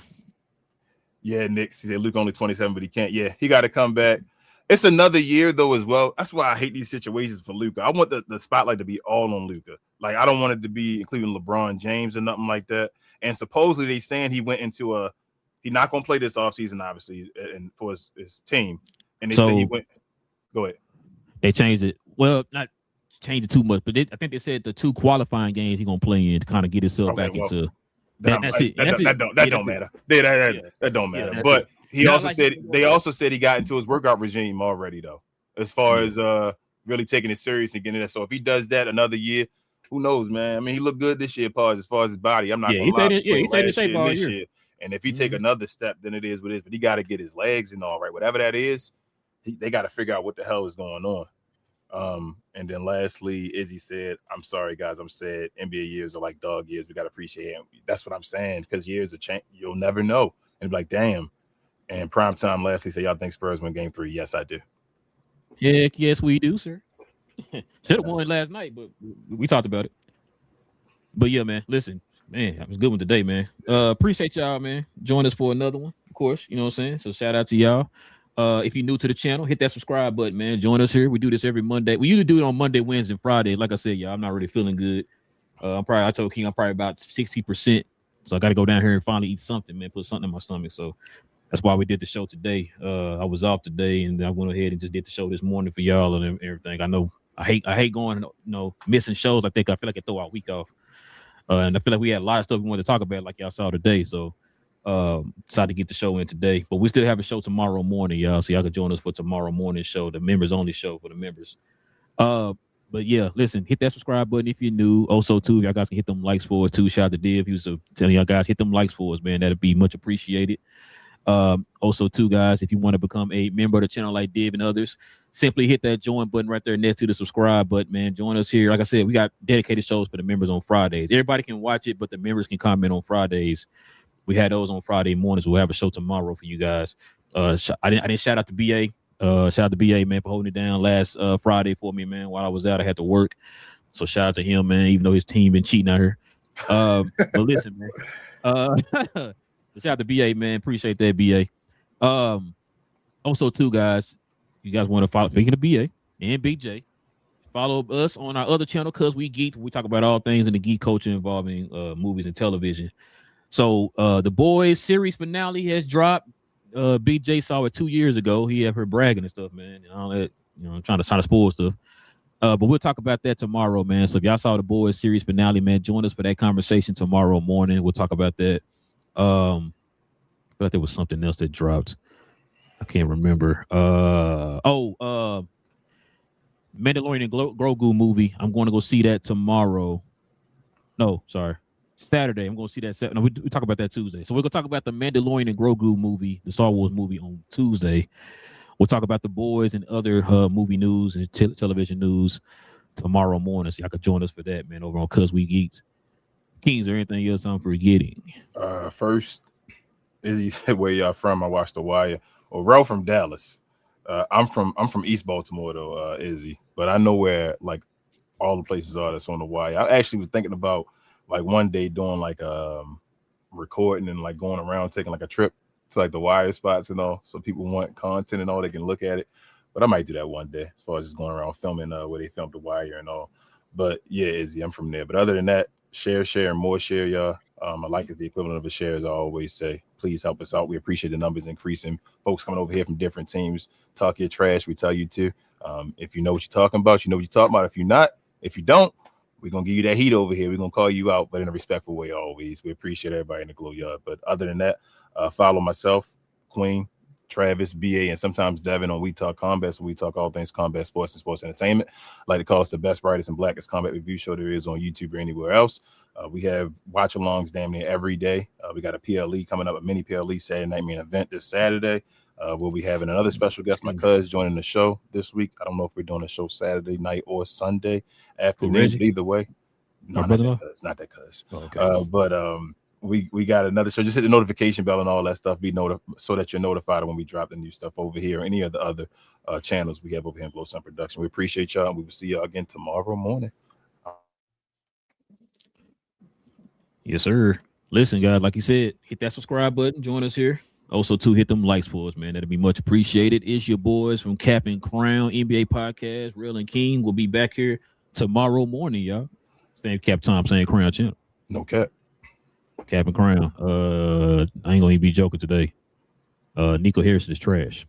Yeah, Nick. He said Luke only 27, but he can't. Yeah, he got to come back. It's another year though as well. That's why I hate these situations for Luka. I want the spotlight to be all on Luka. Like, I don't want it to be including LeBron James or nothing like that. And supposedly they saying he went into he's not going to play this offseason, obviously, and for his team. And they say he went. Go ahead. They changed it. Well, not changed it too much, but I think they said the 2 qualifying games he's going to play in to kind of get himself back into. That's it. That don't matter. That don't matter. But he also said they also said he got into his workout regime already, though, as far as really taking it serious and getting it. So if he does that another year, who knows, man? I mean, he looked good this year, as far as his body. I'm not gonna lie. He stayed in shape all year. And if he take another step, then it is what it is. But he got to get his legs and all right, whatever that is. They got to figure out what the hell is going on. And then lastly, Izzy said, "I'm sorry, guys. I'm sad. NBA years are like dog years. We got to appreciate it." That's what I'm saying, because years are change. You'll never know. And be like, damn. And Primetime lastly said, "Y'all think Spurs win Game 3?" Yes, I do. Yeah, yes, we do, sir. Should have won last night, but we talked about it. But yeah, man, listen, man, that was a good one today, man. Appreciate y'all, man. Join us for another one, of course. You know what I'm saying? So shout out to y'all. If you're new to the channel, hit that subscribe button, man. Join us here. We do this every Monday. We usually do it on Monday, Wednesday, and Friday. Like I said, y'all, I'm not really feeling good. I told King I'm probably about 60%. So I got to go down here and finally eat something, man. Put something in my stomach. So that's why we did the show today. I was off today, and I went ahead and just did the show this morning for y'all and everything. I know I hate going, missing shows. I feel like I throw our week off. And I feel like we had a lot of stuff we wanted to talk about, like y'all saw today. So decided to get the show in today. But we still have a show tomorrow morning, y'all. So y'all can join us for tomorrow morning show, the members only show for the members. But yeah, listen, hit that subscribe button if you're new. Also, too, y'all guys can hit them likes for us too. Shout out to Div. He was telling y'all guys, hit them likes for us, man. That'd be much appreciated. Also, too, guys, if you want to become a member of the channel like Div and others, simply hit that join button right there next to the subscribe button, man. Join us here. Like I said, we got dedicated shows for the members on Fridays. Everybody can watch it, but the members can comment on Fridays. We had those on Friday mornings. We'll have a show tomorrow for you guys. I didn't shout out to BA. Shout out to BA, man, for holding it down last Friday for me, man. While I was out, I had to work. So shout out to him, man, even though his team been cheating out here. But listen, man. So shout out to BA, man. Appreciate that, BA. Also, too, guys, you guys want to follow, speaking of BA and BJ, follow us on our other channel, Cause We Geek. We talk about all things in the geek culture involving movies and television. So The Boys series finale has dropped. BJ saw it 2 years ago. He had her bragging and stuff, man, and all that. I'm trying to spoil stuff. But we'll talk about that tomorrow, man. So if y'all saw The Boys series finale, man, join us for that conversation tomorrow morning. We'll talk about that. I feel like there was something else that dropped. I can't remember. Mandalorian and Grogu movie. I'm going to go see that tomorrow. No, sorry. Saturday. I'm going to see that. No, we talk about that Tuesday. So we're going to talk about the Mandalorian and Grogu movie, the Star Wars movie, on Tuesday. We'll talk about The Boys and other movie news and television news tomorrow morning. So y'all can join us for that, man, over on Cause We Geeks. Kings, or anything else I'm forgetting? First, Izzy said, where y'all from? I watched The Wire. Well, Relle from Dallas. I'm from East Baltimore, though, Izzy. But I know where, like, all the places are that's on The Wire. I actually was thinking about, like, one day doing, like, recording and, like, going around taking, like, a trip to, like, the Wire spots and all, so people want content and all, they can look at it. But I might do that one day, as far as just going around filming where they filmed The Wire and all. But, yeah, Izzy, I'm from there. But other than that, share, and more share, y'all. I like is the equivalent of a share, as I always say. Please help us out. We appreciate the numbers increasing. Folks coming over here from different teams, talk your trash. We tell you to. If you know what you're talking about, you know what you're talking about. If you don't, we're going to give you that heat over here. We're going to call you out, but in a respectful way always. We appreciate everybody in the Glow Yard. But other than that, follow myself, Queen, Travis, BA, and sometimes Devin on We Talk Combat. So we talk all things combat sports and sports entertainment. I like to call us the best, brightest, and blackest combat review show there is on YouTube or anywhere else. We have watch-alongs damn near every day. We got a PLE coming up, a mini PLE Saturday night main event this Saturday. We'll be having another special guest, my cousin, joining the show this week. I don't know if we're doing a show Saturday night or Sunday afternoon, but either way. No, not that cuz. Oh, okay. But we got another show. Just hit the notification bell and all that stuff. So that you're notified when we drop the new stuff over here or any of the other channels we have over here in Blow Sun Production. We appreciate y'all, and we will see y'all again tomorrow morning. Yes, sir. Listen, guys, like you said, hit that subscribe button. Join us here. Also, too, hit them likes for us, man. That'd be much appreciated. It's your boys from Cap and Crown NBA Podcast. Relle and King will be back here tomorrow morning, y'all. Same Cap Tom, same Crown champ. No cap. Cap and Crown. I ain't gonna even be joking today. Nico Harrison is trash.